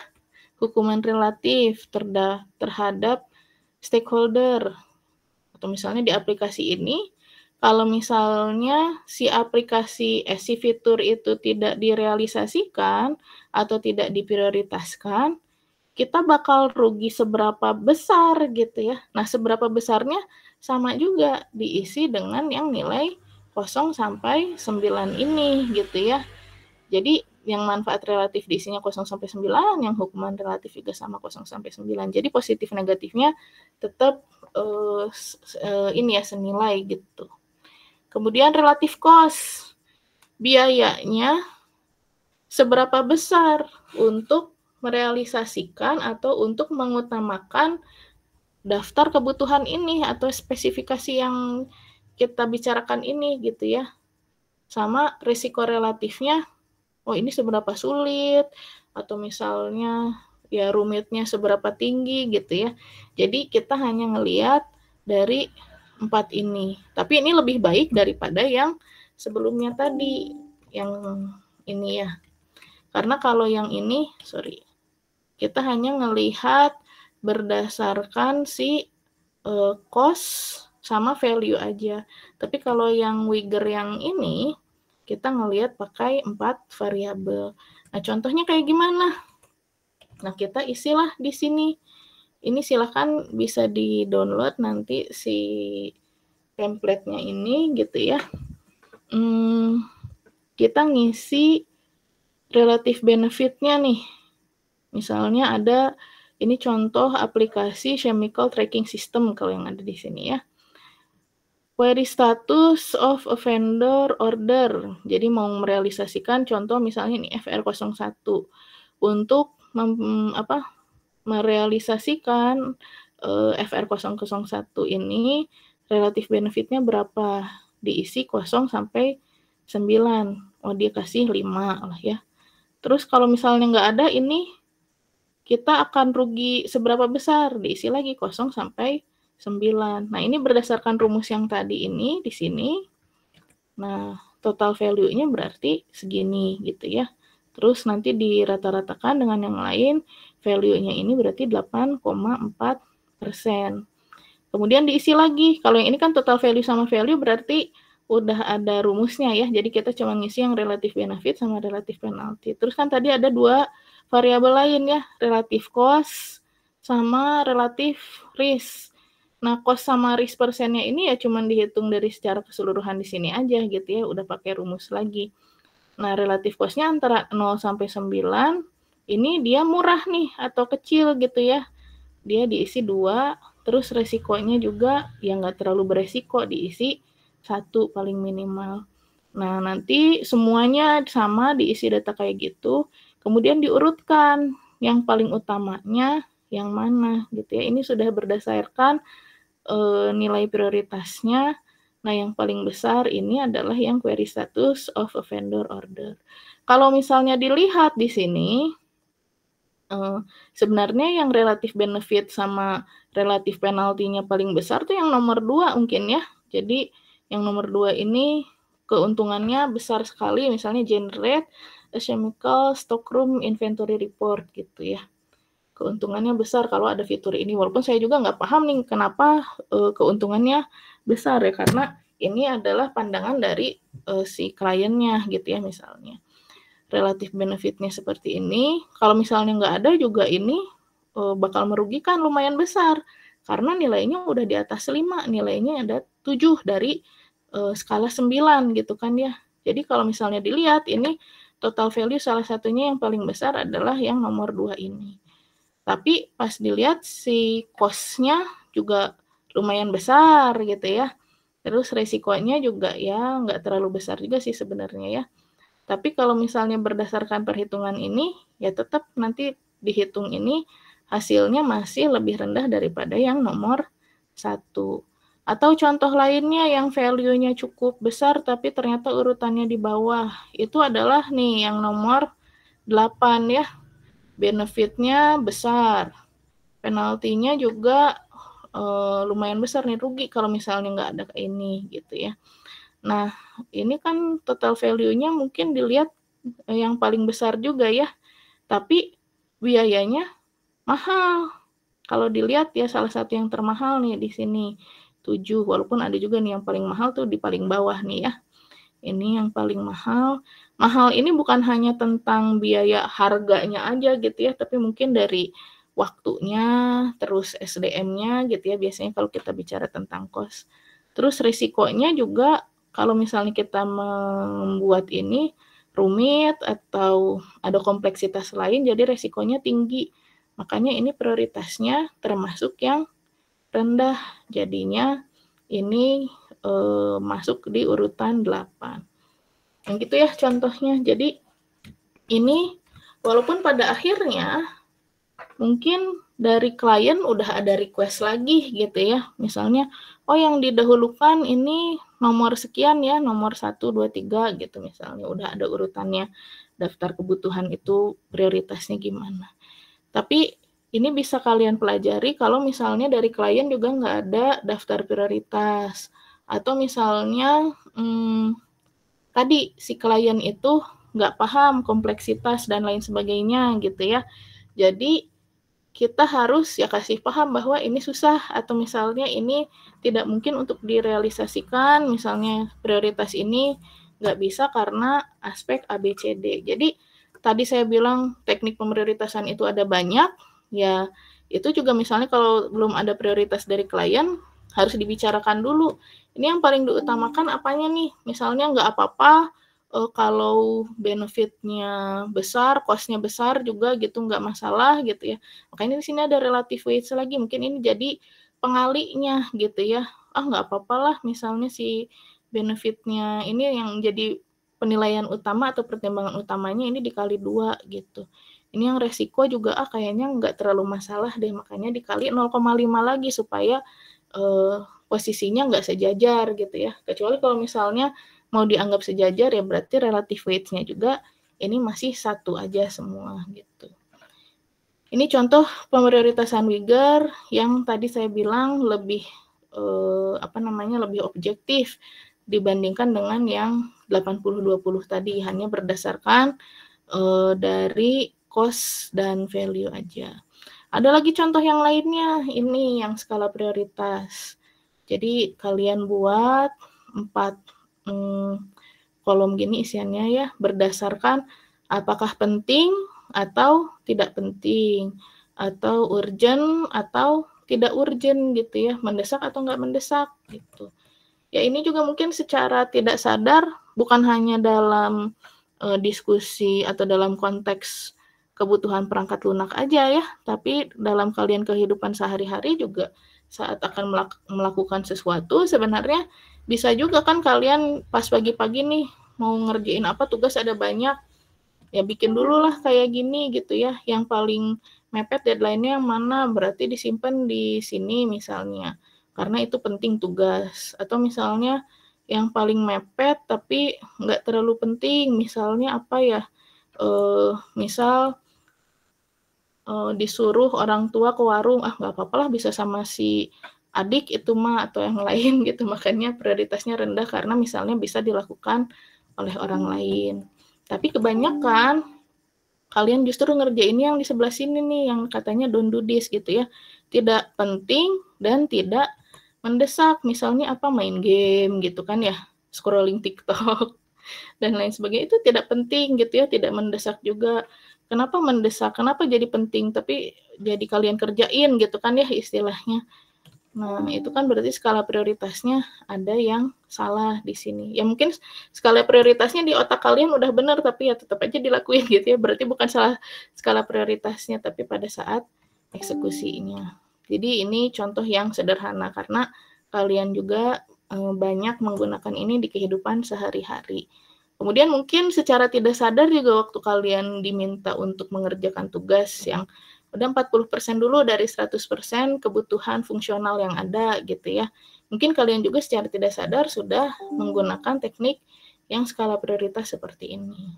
hukuman relatif terhadap stakeholder. Atau misalnya di aplikasi ini, kalau misalnya si fitur itu tidak direalisasikan atau tidak diprioritaskan, kita bakal rugi seberapa besar gitu ya. Nah, seberapa besarnya sama juga diisi dengan yang nilai 0 sampai 9 ini gitu ya. Jadi yang manfaat relatif diisinya 0 sampai 9, yang hukuman relatif juga sama 0 sampai 9. Jadi positif negatifnya tetap senilai gitu. Kemudian relatif cost, biayanya seberapa besar untuk merealisasikan atau untuk mengutamakan daftar kebutuhan ini atau spesifikasi yang kita bicarakan ini gitu ya. Sama risiko relatifnya, oh ini seberapa sulit, atau misalnya ya rumitnya seberapa tinggi gitu ya. Jadi kita hanya ngelihat dari 4 ini. Tapi ini lebih baik daripada yang sebelumnya tadi, yang ini ya. Karena kalau yang ini, kita hanya ngelihat berdasarkan si cost sama value aja. Tapi kalau yang Wigger yang ini, kita ngelihat pakai 4 variabel. Nah, contohnya kayak gimana? Nah, kita isilah di sini. Ini silahkan bisa di-download nanti si template-nya ini gitu ya. Kita ngisi relatif benefit-nya nih. Misalnya ada, ini contoh aplikasi chemical tracking system kalau yang ada di sini ya. Query status of a vendor order. Jadi mau merealisasikan contoh misalnya ini FR01 untuk merealisasikan FR001 ini relatif benefitnya berapa, diisi 0 sampai 9. Oh, dia kasih 5 lah ya. Terus kalau misalnya nggak ada ini, kita akan rugi seberapa besar, diisi lagi 0 sampai 9. Nah, ini berdasarkan rumus yang tadi ini di sini. Nah, total value-nya berarti segini gitu ya. Terus nanti dirata-ratakan dengan yang lain, value-nya ini berarti 8,4%. Kemudian diisi lagi. Kalau yang ini kan total value sama value berarti udah ada rumusnya ya. Jadi kita cuma ngisi yang relatif benefit sama relatif penalty. Terus kan tadi ada 2 variabel lain ya, relatif cost sama relatif risk. Nah, cost sama risk persennya ini ya cuma dihitung dari secara keseluruhan di sini aja gitu ya, udah pakai rumus lagi. Nah, relatif cost-nya antara 0 sampai 9, ini dia murah nih atau kecil gitu ya. Dia diisi 2, terus resikonya juga ya nggak terlalu beresiko, diisi 1 paling minimal. Nah, nanti semuanya sama diisi data kayak gitu, kemudian diurutkan yang paling utamanya yang mana gitu ya. Ini sudah berdasarkan nilai prioritasnya. Nah, yang paling besar ini adalah yang query status of a vendor order. Kalau misalnya dilihat di sini, sebenarnya yang relatif benefit sama relatif penaltinya paling besar tuh yang nomor 2 mungkin ya. Jadi yang nomor 2 ini keuntungannya besar sekali, misalnya generate a chemical stockroom inventory report gitu ya. Keuntungannya besar kalau ada fitur ini. Walaupun saya juga nggak paham nih kenapa keuntungannya besar ya, karena ini adalah pandangan dari si kliennya gitu ya misalnya. Relatif benefitnya seperti ini. Kalau misalnya nggak ada juga ini bakal merugikan lumayan besar. karena nilainya udah di atas 5, nilainya ada 7 dari skala 9 gitu kan ya. Jadi kalau misalnya dilihat ini total value salah satunya yang paling besar adalah yang nomor 2 ini. Tapi pas dilihat si cost-nya juga lumayan besar gitu ya. Terus resikonya juga ya nggak terlalu besar juga sih sebenarnya ya. Tapi kalau misalnya berdasarkan perhitungan ini, ya tetap nanti dihitung ini hasilnya masih lebih rendah daripada yang nomor 1. Atau contoh lainnya yang value-nya cukup besar tapi ternyata urutannya di bawah. Itu adalah nih yang nomor 8 ya. Benefit-nya besar. Penaltinya juga lumayan besar nih, rugi kalau misalnya nggak ada kayak ini gitu ya. Nah, ini kan total value-nya mungkin dilihat yang paling besar juga ya. Tapi biayanya mahal. Kalau dilihat ya salah satu yang termahal nih di sini 7, walaupun ada juga nih yang paling mahal tuh di paling bawah nih ya. Ini yang paling mahal. Mahal ini bukan hanya tentang biaya harganya aja gitu ya, tapi mungkin dari waktunya, terus SDM-nya gitu ya, biasanya kalau kita bicara tentang cost. Terus risikonya juga kalau misalnya kita membuat ini rumit atau ada kompleksitas lain, jadi risikonya tinggi. Makanya ini prioritasnya termasuk yang rendah, jadinya ini masuk di urutan 8. Yang gitu ya contohnya. Jadi ini walaupun pada akhirnya mungkin dari klien udah ada request lagi gitu ya. Misalnya, oh yang didahulukan ini nomor sekian ya, nomor 1, 2, 3 gitu misalnya. Udah ada urutannya, daftar kebutuhan itu prioritasnya gimana. Tapi ini bisa kalian pelajari kalau misalnya dari klien juga nggak ada daftar prioritas. Atau misalnya tadi si klien itu nggak paham kompleksitas dan lain sebagainya gitu ya. Jadi kita harus ya kasih paham bahwa ini susah atau misalnya ini tidak mungkin untuk direalisasikan, misalnya prioritas ini nggak bisa karena aspek ABCD. Jadi tadi saya bilang teknik pemprioritasan itu ada banyak, ya itu juga misalnya kalau belum ada prioritas dari klien harus dibicarakan dulu. Ini yang paling diutamakan apanya nih? Misalnya nggak apa-apa kalau benefitnya besar, cost-nya besar juga gitu nggak masalah gitu ya. Makanya di sini ada relative weights lagi, mungkin ini jadi pengalinya gitu ya. Nggak apa-apa lah misalnya si benefitnya ini yang jadi penilaian utama atau pertimbangan utamanya ini dikali 2 gitu. Ini yang resiko juga kayaknya nggak terlalu masalah deh, makanya dikali 0,5 lagi supaya posisinya nggak sejajar gitu ya. Kecuali kalau misalnya mau dianggap sejajar ya berarti relative weights-nya juga ini masih 1 aja semua gitu. Ini contoh pemprioritasan Wigger yang tadi saya bilang lebih lebih objektif dibandingkan dengan yang 80-20 tadi, hanya berdasarkan dari cost dan value aja. Ada lagi contoh yang lainnya, ini yang skala prioritas. Jadi kalian buat 4 kolom gini isiannya ya, berdasarkan apakah penting atau tidak penting, atau urgent atau tidak urgent gitu ya, mendesak atau nggak mendesak gitu. Ya ini juga mungkin secara tidak sadar, bukan hanya dalam diskusi atau dalam konteks kebutuhan perangkat lunak aja ya, tapi dalam kalian kehidupan sehari-hari juga saat akan melakukan sesuatu sebenarnya bisa juga kan kalian pas pagi-pagi nih mau ngerjain apa, tugas ada banyak, ya bikin dulu lah kayak gini gitu ya, yang paling mepet deadline-nya yang mana, berarti disimpan di sini misalnya, karena itu penting tugas. Atau misalnya yang paling mepet tapi nggak terlalu penting, misalnya apa ya, misal disuruh orang tua ke warung, nggak apa-apa lah bisa sama si adik itu mah atau yang lain gitu, makanya prioritasnya rendah karena misalnya bisa dilakukan oleh orang lain. Tapi kebanyakan kalian justru ngerjain yang di sebelah sini nih, yang katanya don't do this gitu ya, tidak penting dan tidak mendesak, misalnya apa, main game gitu kan ya, scrolling TikTok dan lain sebagainya, itu tidak penting gitu ya, tidak mendesak juga. Kenapa mendesak? Kenapa jadi penting? Tapi jadi kalian kerjain gitu kan ya istilahnya. Nah, itu kan berarti skala prioritasnya ada yang salah di sini. Ya mungkin skala prioritasnya di otak kalian udah benar, tapi ya tetap aja dilakuin gitu ya. Berarti bukan salah skala prioritasnya, tapi pada saat eksekusinya. Jadi ini contoh yang sederhana karena kalian juga banyak menggunakan ini di kehidupan sehari-hari. Kemudian mungkin secara tidak sadar juga waktu kalian diminta untuk mengerjakan tugas yang udah 40% dulu dari 100% kebutuhan fungsional yang ada gitu ya. Mungkin kalian juga secara tidak sadar sudah menggunakan teknik yang skala prioritas seperti ini.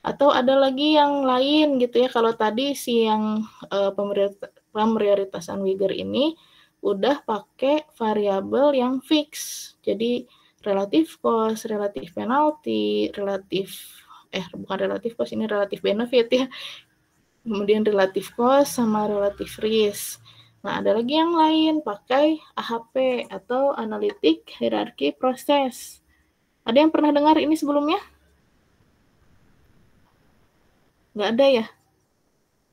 Atau ada lagi yang lain gitu ya, kalau tadi si yang pemprioritasan Wigger ini udah pakai variabel yang fix. Jadi relatif cost, relatif penalty, bukan relatif cost, ini relatif benefit ya. Kemudian relatif cost sama relatif risk. Nah, ada lagi yang lain, pakai AHP atau Analytic Hierarchy Process. Ada yang pernah dengar ini sebelumnya? Nggak ada ya?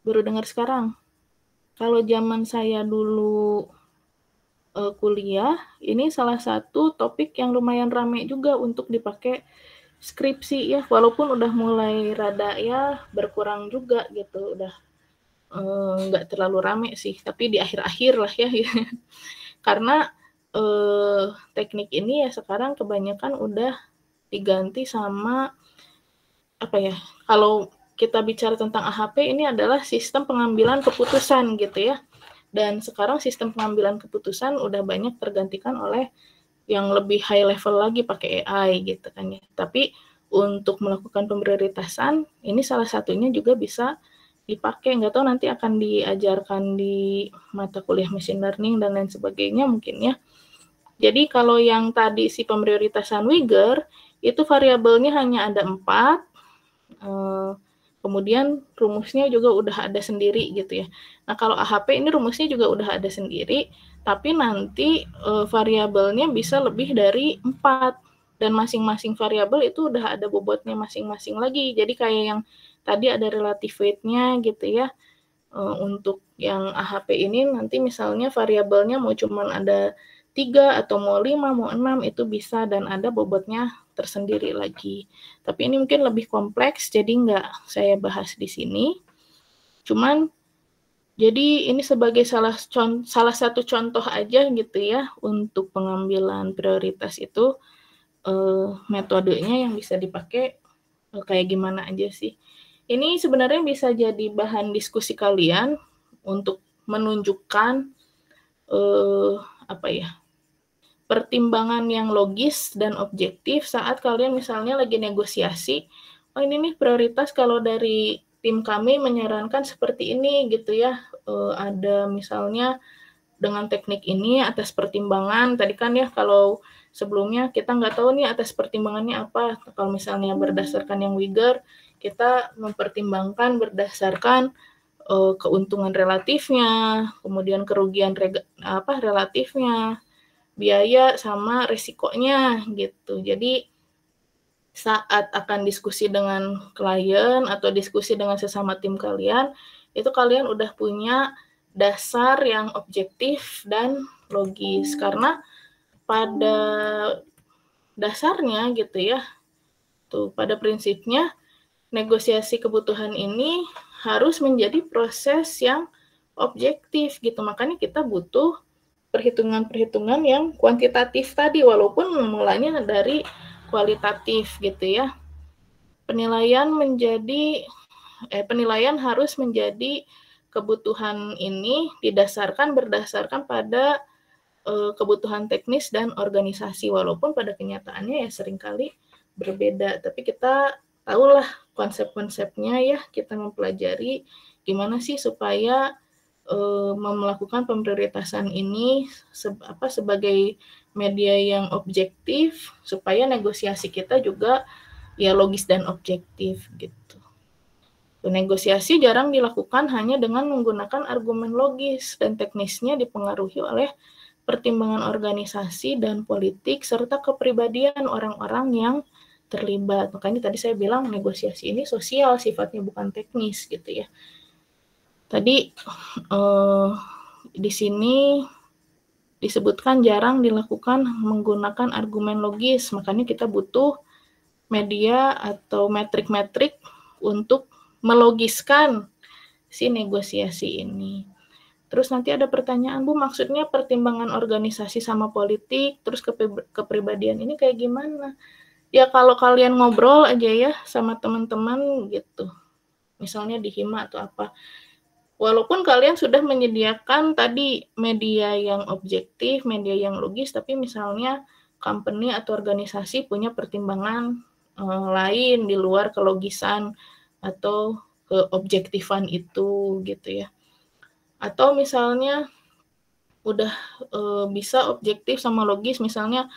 Baru dengar sekarang. Kalau zaman saya dulu kuliah, ini salah satu topik yang lumayan rame juga untuk dipakai skripsi ya, walaupun udah mulai rada ya berkurang juga gitu, udah nggak terlalu rame sih, tapi di akhir-akhir lah ya, karena teknik ini ya sekarang kebanyakan udah diganti sama apa ya, kalau kita bicara tentang AHP ini adalah sistem pengambilan keputusan gitu ya, dan sekarang sistem pengambilan keputusan udah banyak tergantikan oleh yang lebih high level lagi pakai AI gitu kan ya. Tapi untuk melakukan pemprioritasan, ini salah satunya juga bisa dipakai. Nggak tahu nanti akan diajarkan di mata kuliah machine learning dan lain sebagainya mungkin ya. Jadi kalau yang tadi si pemprioritasan Wigger, itu variabelnya hanya ada 4, kemudian rumusnya juga udah ada sendiri gitu ya. Nah kalau AHP ini rumusnya juga udah ada sendiri, tapi nanti variabelnya bisa lebih dari 4, dan masing-masing variabel itu udah ada bobotnya masing-masing lagi. Jadi kayak yang tadi ada relative weight-nya gitu ya. Untuk yang AHP ini nanti misalnya variabelnya mau cuman ada 3 atau mau 5, mau 6 itu bisa, dan ada bobotnya tersendiri lagi. Tapi ini mungkin lebih kompleks, jadi nggak saya bahas di sini. Cuman jadi ini sebagai salah satu contoh aja gitu ya untuk pengambilan prioritas itu, metodenya yang bisa dipakai kayak gimana aja sih. Ini sebenarnya bisa jadi bahan diskusi kalian untuk menunjukkan pertimbangan yang logis dan objektif saat kalian misalnya lagi negosiasi. Oh ini nih prioritas kalau dari tim kami menyarankan seperti ini gitu ya. Ada misalnya dengan teknik ini atas pertimbangan. Tadi kan ya kalau sebelumnya kita nggak tahu nih atas pertimbangannya apa. Kalau misalnya berdasarkan yang Wigger, kita mempertimbangkan berdasarkan keuntungan relatifnya, kemudian kerugian relatifnya, biaya sama resikonya gitu. Jadi saat akan diskusi dengan klien atau diskusi dengan sesama tim kalian, itu kalian udah punya dasar yang objektif dan logis. Karena pada dasarnya gitu ya, pada prinsipnya negosiasi kebutuhan ini harus menjadi proses yang objektif gitu. Makanya kita butuh perhitungan-perhitungan yang kuantitatif tadi, walaupun mulanya dari kualitatif gitu ya. Penilaian harus menjadi kebutuhan ini berdasarkan pada kebutuhan teknis dan organisasi, walaupun pada kenyataannya ya seringkali berbeda. Tapi kita tahulah konsep-konsepnya ya, kita mempelajari gimana sih supaya melakukan pemprioritasan ini sebagai media yang objektif, supaya negosiasi kita juga ya logis dan objektif gitu. Negosiasi jarang dilakukan hanya dengan menggunakan argumen logis, dan teknisnya dipengaruhi oleh pertimbangan organisasi dan politik serta kepribadian orang-orang yang terlibat. Makanya tadi saya bilang negosiasi ini sosial sifatnya, bukan teknis gitu ya. Tadi di sini disebutkan jarang dilakukan menggunakan argumen logis, makanya kita butuh media atau metrik-metrik untuk melogiskan si negosiasi ini. Terus nanti ada pertanyaan, Bu, maksudnya pertimbangan organisasi sama politik, terus kepribadian ini kayak gimana? Ya kalau kalian ngobrol aja ya sama teman-teman gitu, misalnya di Hima atau apa, walaupun kalian sudah menyediakan tadi media yang objektif, media yang logis, tapi misalnya company atau organisasi punya pertimbangan lain di luar kelogisan atau keobjektifan itu gitu ya. Atau misalnya udah bisa objektif sama logis, misalnya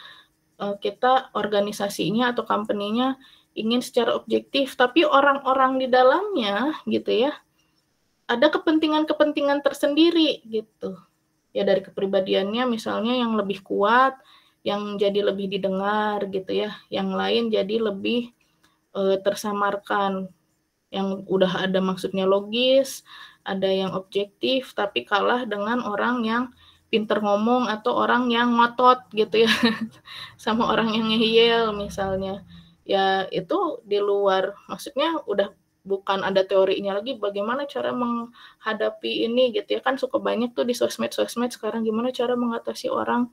kita organisasinya atau company-nya ingin secara objektif, tapi orang-orang di dalamnya gitu ya, ada kepentingan-kepentingan tersendiri gitu. Ya dari kepribadiannya misalnya yang lebih kuat, yang jadi lebih didengar gitu ya, yang lain jadi lebih tersamarkan, yang udah ada maksudnya logis, ada yang objektif, tapi kalah dengan orang yang pinter ngomong atau orang yang ngotot gitu ya, sama orang yang ngeyel misalnya. Ya itu di luar, maksudnya udah bukan ada teorinya lagi bagaimana cara menghadapi ini gitu ya, kan suka banyak tuh di sosmed sekarang gimana cara mengatasi orang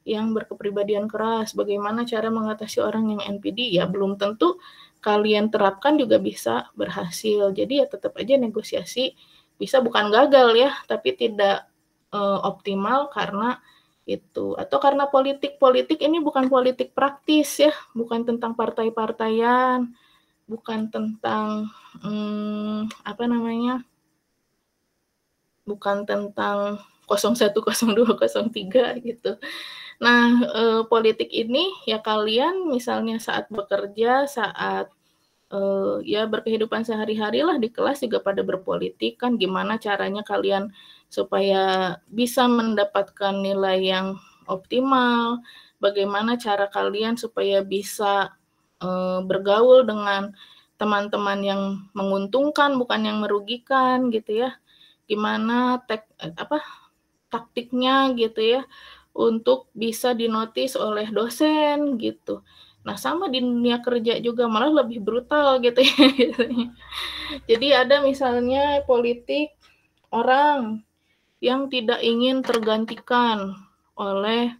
yang berkepribadian keras, bagaimana cara mengatasi orang yang NPD, ya belum tentu kalian terapkan juga bisa berhasil. Jadi ya tetap aja negosiasi bisa bukan gagal ya, tapi tidak optimal karena itu, atau karena politik ini bukan politik praktis ya, bukan tentang partai-partaian, bukan tentang bukan tentang 01, 02, 03 gitu. Nah, politik ini ya kalian misalnya saat bekerja, saat ya berkehidupan sehari-hari lah di kelas juga pada berpolitik kan, gimana caranya kalian supaya bisa mendapatkan nilai yang optimal, bagaimana cara kalian supaya bisa bergaul dengan teman-teman yang menguntungkan bukan yang merugikan gitu ya, gimana taktiknya gitu ya untuk bisa dinotis oleh dosen gitu. Nah sama di dunia kerja juga malah lebih brutal gitu ya. Jadi ada misalnya politik orang yang tidak ingin tergantikan oleh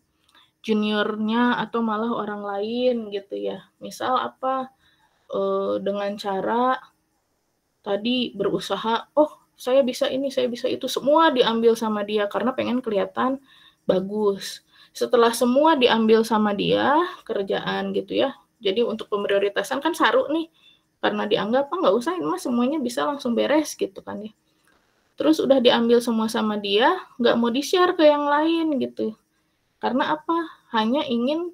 juniornya atau malah orang lain gitu ya. Misal dengan cara tadi berusaha, oh saya bisa ini, saya bisa itu, semua diambil sama dia karena pengen kelihatan bagus. Setelah semua diambil sama dia, kerjaan gitu ya, jadi untuk pemprioritasan kan saru nih, karena dianggap nggak usah, ini mah semuanya bisa langsung beres gitu kan ya. Terus udah diambil semua sama dia, nggak mau di-share ke yang lain gitu. Karena apa? Hanya ingin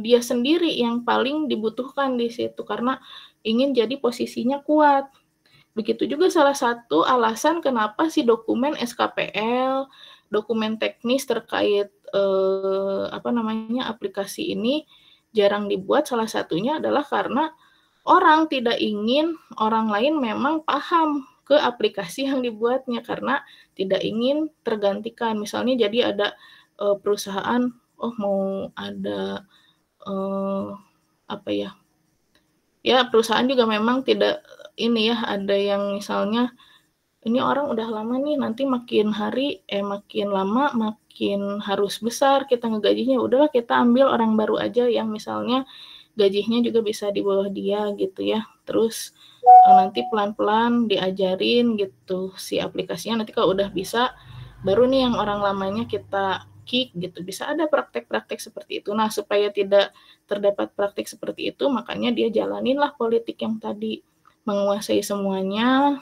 dia sendiri yang paling dibutuhkan di situ, karena ingin jadi posisinya kuat. Begitu juga salah satu alasan kenapa si dokumen SKPL, dokumen teknis terkait aplikasi ini jarang dibuat, salah satunya adalah karena orang tidak ingin orang lain memang paham ke aplikasi yang dibuatnya, karena tidak ingin tergantikan. Misalnya jadi ada perusahaan, mau ada perusahaan juga memang tidak ini ya, ada yang misalnya ini orang udah lama nih, nanti makin lama makin harus besar kita ngegajinya, udahlah kita ambil orang baru aja yang misalnya gajinya juga bisa di bawah dia gitu ya. Terus nanti pelan-pelan diajarin gitu si aplikasinya, nanti kalau udah bisa baru nih yang orang lamanya kita kick gitu. Bisa ada praktek-praktek seperti itu. Nah, supaya tidak terdapat praktek seperti itu, makanya dia jalaninlah politik yang tadi, menguasai semuanya,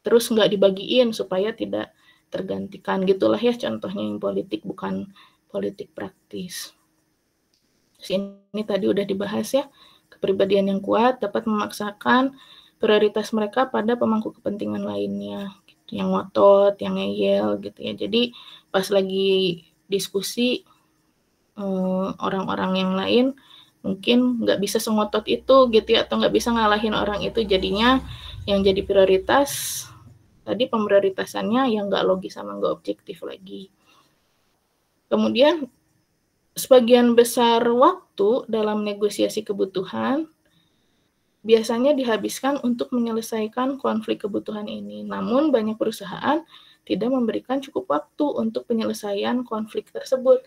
terus nggak dibagiin supaya tidak tergantikan. Gitulah ya contohnya yang politik, bukan politik praktis. Ini tadi udah dibahas ya, kepribadian yang kuat dapat memaksakan prioritas mereka pada pemangku kepentingan lainnya, gitu, yang ngotot, yang ngeyel gitu ya. Jadi pas lagi diskusi orang-orang yang lain mungkin nggak bisa sengotot itu gitu ya, atau nggak bisa ngalahin orang itu, jadinya yang jadi prioritas tadi pemprioritasannya yang nggak logis sama nggak objektif lagi. Kemudian sebagian besar waktu dalam negosiasi kebutuhan biasanya dihabiskan untuk menyelesaikan konflik kebutuhan ini. Namun banyak perusahaan tidak memberikan cukup waktu untuk penyelesaian konflik tersebut.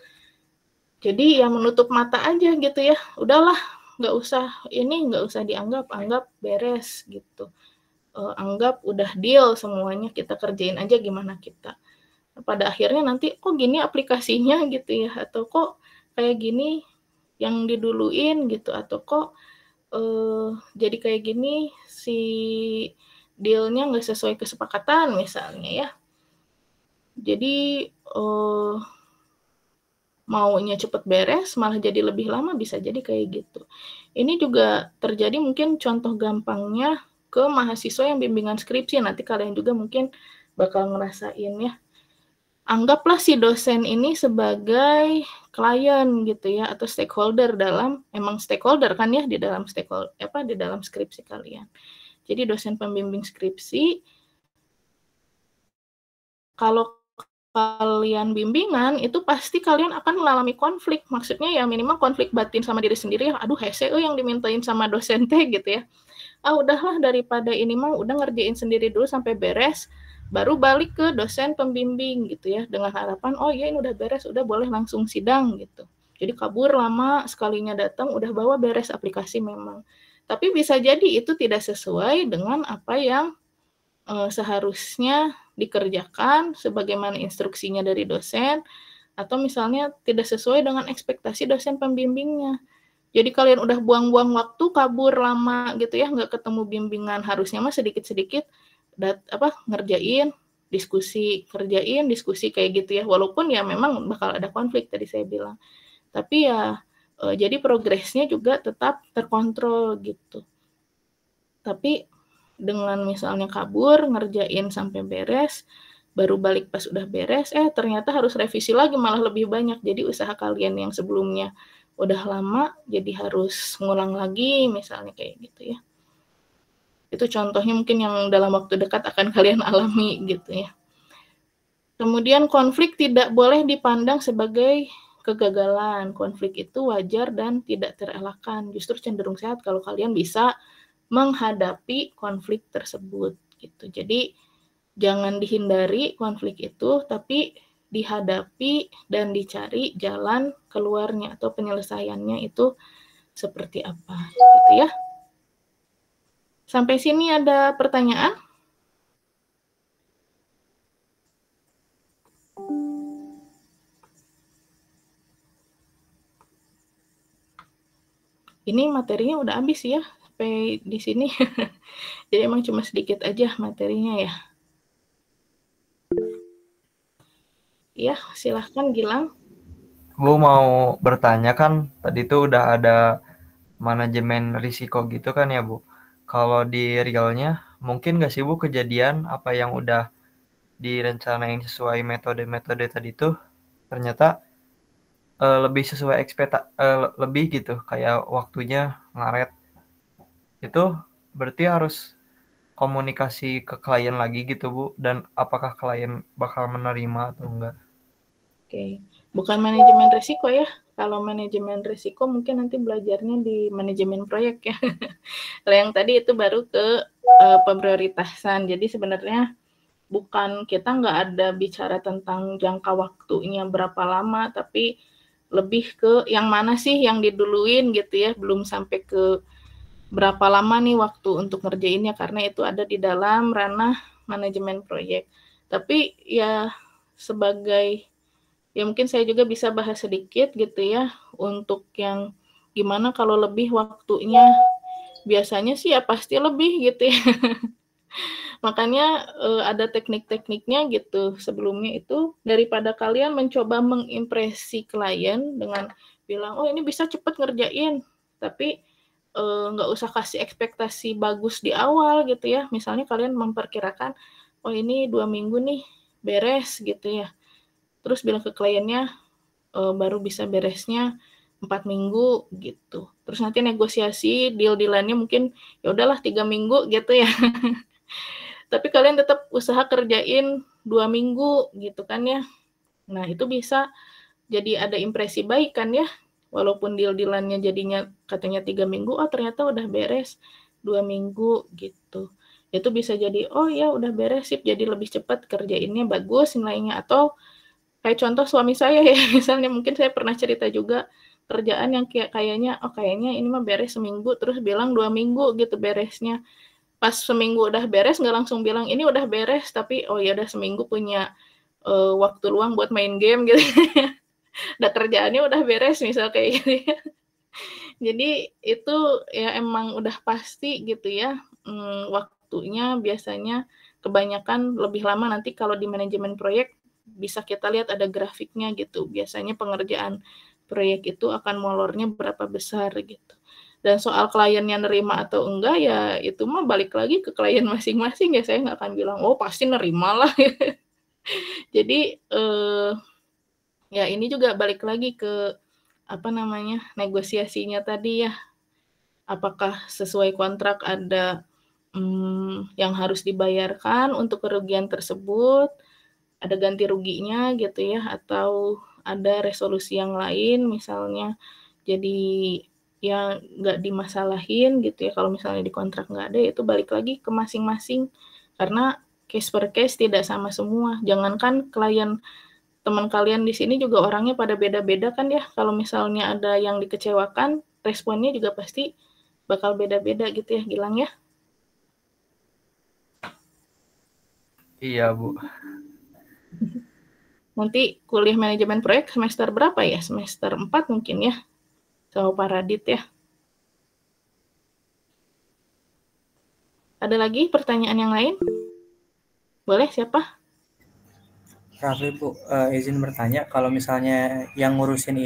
Jadi ya menutup mata aja gitu ya. Udahlah, nggak usah dianggap, anggap beres gitu. Anggap udah deal semuanya, kita kerjain aja gimana kita. Pada akhirnya nanti kok gini aplikasinya gitu ya, atau kok kayak gini yang diduluin gitu, atau kok jadi kayak gini si dealnya nggak sesuai kesepakatan misalnya ya. Jadi maunya cepet beres malah jadi lebih lama, bisa jadi kayak gitu. Ini juga terjadi mungkin contoh gampangnya ke mahasiswa yang bimbingan skripsi, nanti kalian juga mungkin bakal ngerasain ya. Anggaplah si dosen ini sebagai klien gitu ya, atau stakeholder emang stakeholder kan ya di dalam di dalam skripsi kalian. Jadi dosen pembimbing skripsi, kalau kalian bimbingan itu pasti kalian akan mengalami konflik, maksudnya ya minimal konflik batin sama diri sendiri ya, aduh hese yang dimintain sama dosen teh gitu ya. Udahlah daripada ini mah udah ngerjain sendiri dulu sampai beres, baru balik ke dosen pembimbing gitu ya, dengan harapan oh iya ini udah beres, udah boleh langsung sidang gitu. Jadi kabur lama, sekalinya datang udah bawa beres aplikasi memang. Tapi bisa jadi itu tidak sesuai dengan apa yang seharusnya dikerjakan sebagaimana instruksinya dari dosen, atau misalnya tidak sesuai dengan ekspektasi dosen pembimbingnya. Jadi kalian udah buang-buang waktu, kabur lama gitu ya, nggak ketemu bimbingan, harusnya mah sedikit-sedikit ngerjain diskusi kayak gitu ya, walaupun ya memang bakal ada konflik tadi saya bilang. Tapi ya jadi progresnya juga tetap terkontrol gitu. Tapi dengan misalnya kabur, ngerjain sampai beres, baru balik pas udah beres, ternyata harus revisi lagi malah lebih banyak. Jadi usaha kalian yang sebelumnya udah lama, jadi harus ngulang lagi, misalnya kayak gitu ya. Itu contohnya mungkin yang dalam waktu dekat akan kalian alami gitu ya. Kemudian konflik tidak boleh dipandang sebagai kegagalan. Konflik itu wajar dan tidak terelakkan. Justru cenderung sehat kalau kalian bisa menghadapi konflik tersebut gitu. Jadi jangan dihindari konflik itu, tapi dihadapi dan dicari jalan keluarnya atau penyelesaiannya itu seperti apa gitu ya. Sampai sini ada pertanyaan? Ini materinya udah habis ya. Sampai di sini. Jadi emang cuma sedikit aja materinya ya. Ya, silahkan Gilang. Bu mau bertanya kan, tadi tuh udah ada manajemen risiko gitu kan ya Bu. Kalau di realnya, mungkin nggak sih Bu kejadian apa yang udah direncanain sesuai metode-metode tadi tuh ternyata lebih sesuai lebih gitu, kayak waktunya ngaret. Itu berarti harus komunikasi ke klien lagi gitu Bu, dan apakah klien bakal menerima atau enggak? Oke, bukan manajemen risiko ya. Kalau manajemen risiko mungkin nanti belajarnya di manajemen proyek ya. Kalau yang tadi itu baru ke pemprioritasan. Jadi sebenarnya bukan, kita nggak ada bicara tentang jangka waktunya berapa lama, tapi lebih ke yang mana sih yang diduluin gitu ya, belum sampai ke berapa lama nih waktu untuk ngerjainnya, karena itu ada di dalam ranah manajemen proyek. Tapi ya sebagai, ya mungkin saya juga bisa bahas sedikit gitu ya, untuk yang gimana kalau lebih waktunya, biasanya sih ya pasti lebih gitu ya. Makanya ada teknik-tekniknya gitu. Sebelumnya itu daripada kalian mencoba mengimpresi klien dengan bilang, oh ini bisa cepet ngerjain, tapi nggak usah kasih ekspektasi bagus di awal gitu ya. Misalnya kalian memperkirakan, oh ini 2 minggu nih beres gitu ya. Terus bilang ke kliennya baru bisa beresnya 4 minggu gitu. Terus nanti negosiasi deal-dealannya mungkin ya udahlah 3 minggu gitu ya. tapi kalian tetap usaha kerjain 2 minggu gitu kan ya. Nah, itu bisa jadi ada impresi baik kan ya. Walaupun deal-dealannya jadinya katanya 3 minggu, oh ternyata udah beres 2 minggu gitu. Itu bisa jadi, oh ya udah beres sip, jadi lebih cepat kerjainnya bagus nilainya. Atau kayak contoh suami saya ya, misalnya mungkin saya pernah cerita juga kerjaan yang kayaknya ini mah beres seminggu, terus bilang 2 minggu gitu beresnya. Pas seminggu udah beres nggak langsung bilang ini udah beres, tapi oh ya udah seminggu punya waktu luang buat main game gitu. Udah kerjaannya udah beres misal kayak gitu ya. Jadi itu ya emang udah pasti gitu ya, waktunya biasanya kebanyakan lebih lama. Nanti kalau di manajemen proyek bisa kita lihat ada grafiknya gitu. Biasanya pengerjaan proyek itu akan molornya berapa besar gitu. Dan soal kliennya nerima atau enggak ya itu mah balik lagi ke klien masing-masing ya. Saya nggak akan bilang, oh pasti nerima lah. Jadi ya ini juga balik lagi ke negosiasinya tadi ya. Apakah sesuai kontrak ada yang harus dibayarkan untuk kerugian tersebut, ada ganti ruginya gitu ya, atau ada resolusi yang lain misalnya. Jadi ya nggak dimasalahin gitu ya, kalau misalnya di kontrak nggak ada, itu balik lagi ke masing-masing. Karena case per case tidak sama semua. Jangankan klien teman kalian di sini juga orangnya pada beda-beda kan ya. Kalau misalnya ada yang dikecewakan, responnya juga pasti bakal beda-beda gitu ya, Gilang ya. Iya, Bu. Nanti kuliah manajemen proyek semester berapa ya? Semester 4 mungkin ya, sama Pak Radit ya. Ada lagi pertanyaan yang lain? Boleh, siapa? Raffi, Bu, izin bertanya, kalau misalnya yang ngurusin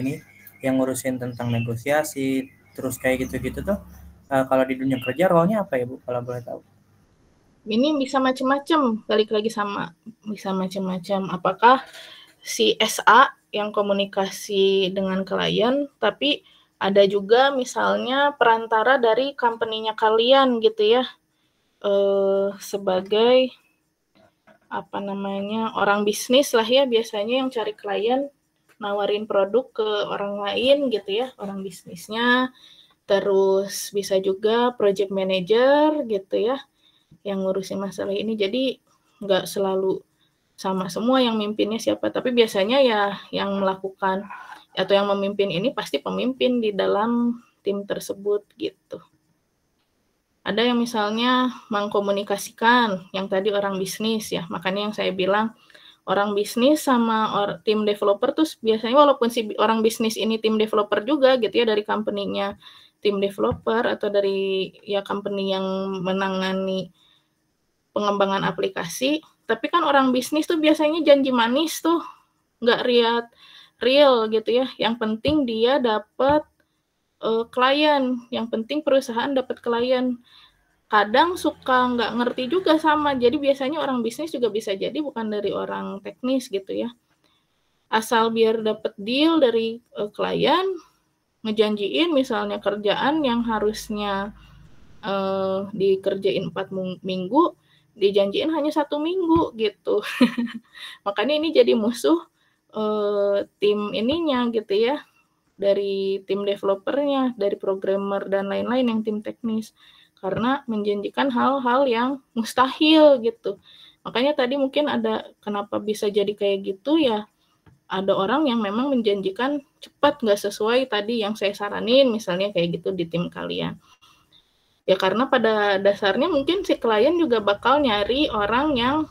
tentang negosiasi, terus kayak gitu-gitu tuh, kalau di dunia kerja role-nya apa ya, Bu, kalau boleh tahu? Ini bisa macam-macam, balik lagi sama bisa macam-macam. Apakah si SA yang komunikasi dengan klien, tapi ada juga misalnya perantara dari company-nya kalian gitu ya, sebagai orang bisnis lah ya, biasanya yang cari klien, nawarin produk ke orang lain gitu ya, orang bisnisnya. Terus bisa juga project manager gitu ya, yang ngurusin masalah ini. Jadi nggak selalu sama semua yang mimpinnya siapa, tapi biasanya ya yang melakukan atau yang memimpin ini pasti pemimpin di dalam tim tersebut gitu. Ada yang misalnya mengkomunikasikan, yang tadi orang bisnis ya, makanya yang saya bilang orang bisnis sama tim developer tuh biasanya walaupun si orang bisnis ini tim developer juga gitu ya, dari company-nya tim developer atau dari ya company yang menangani pengembangan aplikasi, tapi kan orang bisnis tuh biasanya janji manis tuh, nggak real gitu ya. Yang penting dia dapat klien, yang penting perusahaan dapat klien. Kadang suka nggak ngerti juga sama, jadi biasanya orang bisnis juga bisa jadi bukan dari orang teknis gitu ya. Asal biar dapat deal dari klien, ngejanjiin misalnya kerjaan yang harusnya dikerjain 4 minggu, dijanjiin hanya 1 minggu gitu. Makanya ini jadi musuh tim ininya gitu ya, dari tim developernya, dari programmer dan lain-lain yang tim teknis, karena menjanjikan hal-hal yang mustahil gitu. Makanya tadi mungkin ada kenapa bisa jadi kayak gitu ya, ada orang yang memang menjanjikan cepat nggak sesuai tadi yang saya saranin, misalnya kayak gitu di tim kalian. Ya karena pada dasarnya mungkin si klien juga bakal nyari orang yang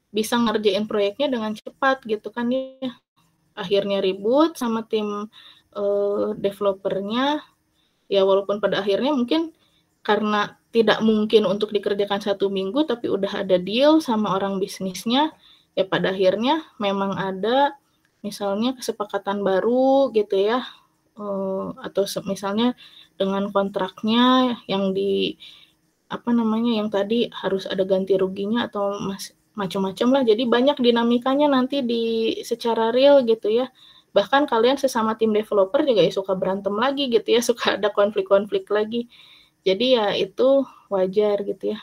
bisa ngerjain proyeknya dengan cepat gitu kan ya. Akhirnya ribut sama tim developernya, ya walaupun pada akhirnya mungkin karena tidak mungkin untuk dikerjakan 1 minggu, tapi udah ada deal sama orang bisnisnya, ya pada akhirnya memang ada misalnya kesepakatan baru gitu ya, atau misalnya dengan kontraknya yang yang tadi harus ada ganti ruginya atau macam-macam lah. Jadi banyak dinamikanya nanti secara real gitu ya. Bahkan kalian sesama tim developer juga ya suka berantem lagi gitu ya, suka ada konflik-konflik lagi. Jadi ya itu wajar gitu ya.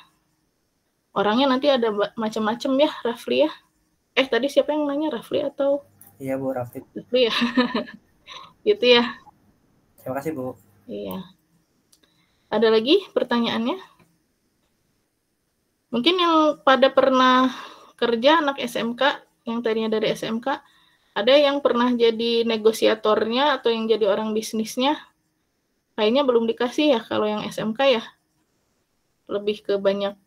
Orangnya nanti ada macam-macam ya, Rafli ya. Tadi siapa yang nanya, Rafli atau? Iya Bu, Rafli. Rafli ya. Gitu ya. Terima kasih Bu. Iya. Ada lagi pertanyaannya? Mungkin yang pada pernah kerja anak SMK, yang tadinya dari SMK, ada yang pernah jadi negosiatornya atau yang jadi orang bisnisnya? Kayaknya belum dikasih ya kalau yang SMK ya. Lebih ke banyak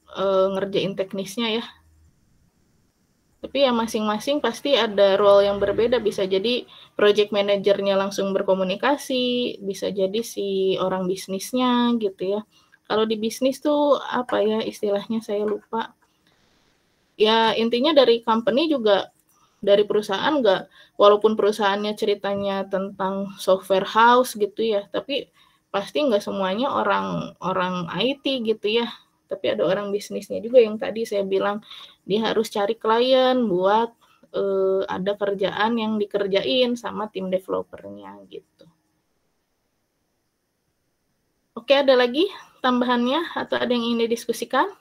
ngerjain teknisnya ya. Tapi ya masing-masing pasti ada role yang berbeda. Bisa jadi project manajernya langsung berkomunikasi, bisa jadi si orang bisnisnya gitu ya. Kalau di bisnis tuh apa ya istilahnya saya lupa. Ya intinya dari company juga, dari perusahaan walaupun perusahaannya ceritanya tentang software house gitu ya, tapi pasti nggak semuanya orang IT gitu ya. Tapi ada orang bisnisnya juga yang tadi saya bilang dia harus cari klien buat ada kerjaan yang dikerjain sama tim developernya gitu. Oke, ada lagi tambahannya atau ada yang ingin didiskusikan?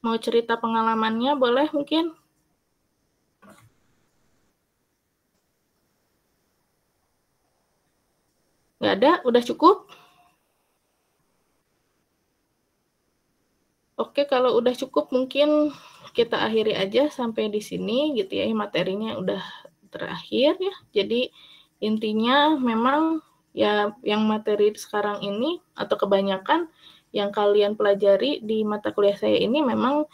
Mau cerita pengalamannya boleh mungkin? Nggak ada? Udah cukup? Oke, kalau udah cukup mungkin kita akhiri aja sampai di sini gitu ya. Materinya udah terakhir ya. Jadi intinya memang ya yang materi sekarang ini atau kebanyakan yang kalian pelajari di mata kuliah saya ini memang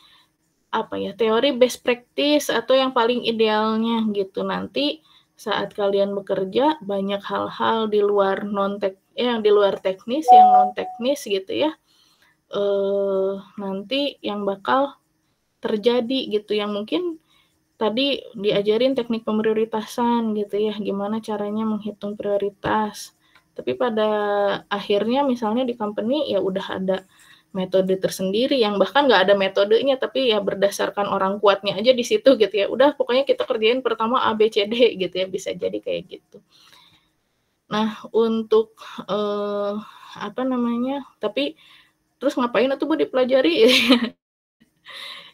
apa ya, teori best practice atau yang paling idealnya gitu. Nanti saat kalian bekerja banyak hal-hal di luar yang di luar teknis, yang non teknis gitu ya. Nanti yang bakal terjadi gitu, yang mungkin tadi diajarin teknik pemprioritasan gitu ya, gimana caranya menghitung prioritas. Tapi pada akhirnya misalnya di company ya udah ada metode tersendiri yang bahkan nggak ada metodenya, tapi ya berdasarkan orang kuatnya aja di situ gitu ya. Udah pokoknya kita kerjain pertama A, B, C, D gitu ya, bisa jadi kayak gitu. Nah untuk tapi terus ngapain itu Bu dipelajari?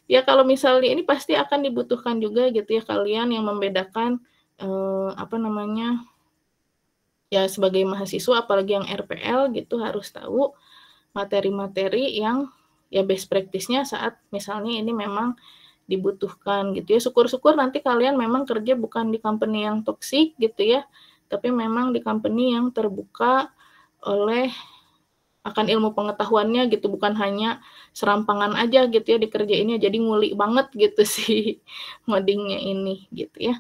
Ya kalau misalnya ini pasti akan dibutuhkan juga gitu ya kalian yang membedakan ya sebagai mahasiswa apalagi yang RPL gitu harus tahu materi-materi yang ya best practice-nya saat misalnya ini memang dibutuhkan gitu ya. Syukur-syukur nanti kalian memang kerja bukan di company yang toksik gitu ya, tapi memang di company yang terbuka oleh akan ilmu pengetahuannya gitu, bukan hanya serampangan aja gitu ya dikerjainnya, jadi ngulik banget gitu sih ngodingnya ini gitu ya.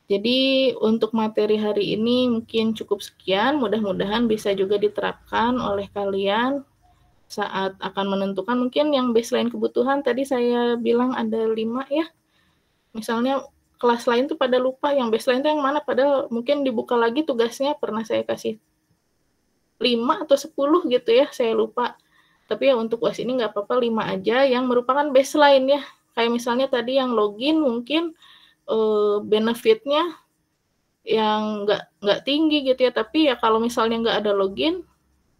Jadi untuk materi hari ini mungkin cukup sekian, mudah-mudahan bisa juga diterapkan oleh kalian saat akan menentukan mungkin yang baseline kebutuhan tadi saya bilang ada 5 ya. Misalnya kelas lain tuh pada lupa yang baseline itu yang mana, padahal mungkin dibuka lagi tugasnya pernah saya kasih 5 atau 10 gitu ya, saya lupa. Tapi ya untuk UAS ini nggak apa-apa 5 aja yang merupakan baseline ya. Kayak misalnya tadi yang login mungkin benefitnya yang nggak tinggi gitu ya, tapi ya kalau misalnya nggak ada login,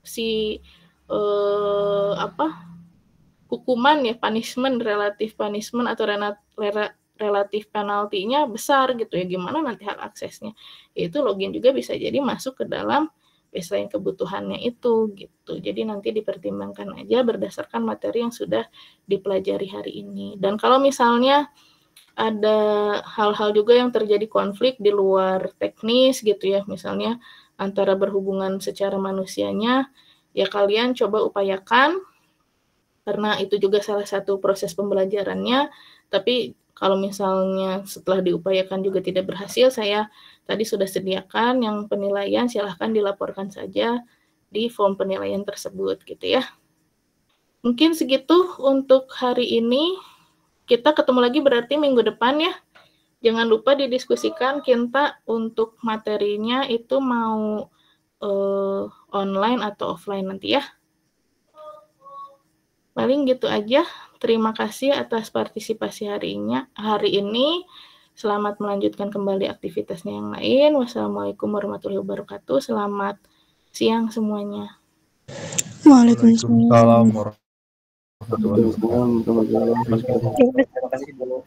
si hukuman ya, relatif punishment atau relatif penaltinya besar gitu ya, gimana nanti hak aksesnya. Itu login juga bisa jadi masuk ke dalam baseline kebutuhannya itu gitu. Jadi nanti dipertimbangkan aja berdasarkan materi yang sudah dipelajari hari ini. Dan kalau misalnya ada hal-hal juga yang terjadi konflik di luar teknis gitu ya, misalnya antara berhubungan secara manusianya, ya kalian coba upayakan karena itu juga salah satu proses pembelajarannya. Tapi kalau misalnya setelah diupayakan juga tidak berhasil, saya tadi sudah sediakan yang penilaian, silahkan dilaporkan saja di form penilaian tersebut gitu ya. Mungkin segitu untuk hari ini. Kita ketemu lagi berarti minggu depan ya. Jangan lupa didiskusikan Kinta untuk materinya itu mau online atau offline nanti ya. Paling gitu aja. Terima kasih atas partisipasi hari ini. Selamat melanjutkan kembali aktivitasnya yang lain. Wassalamualaikum warahmatullahi wabarakatuh. Selamat siang semuanya. Waalaikumsalam. Waalaikumsalam warahmatullahi wabarakatuh. Terima kasih Bu.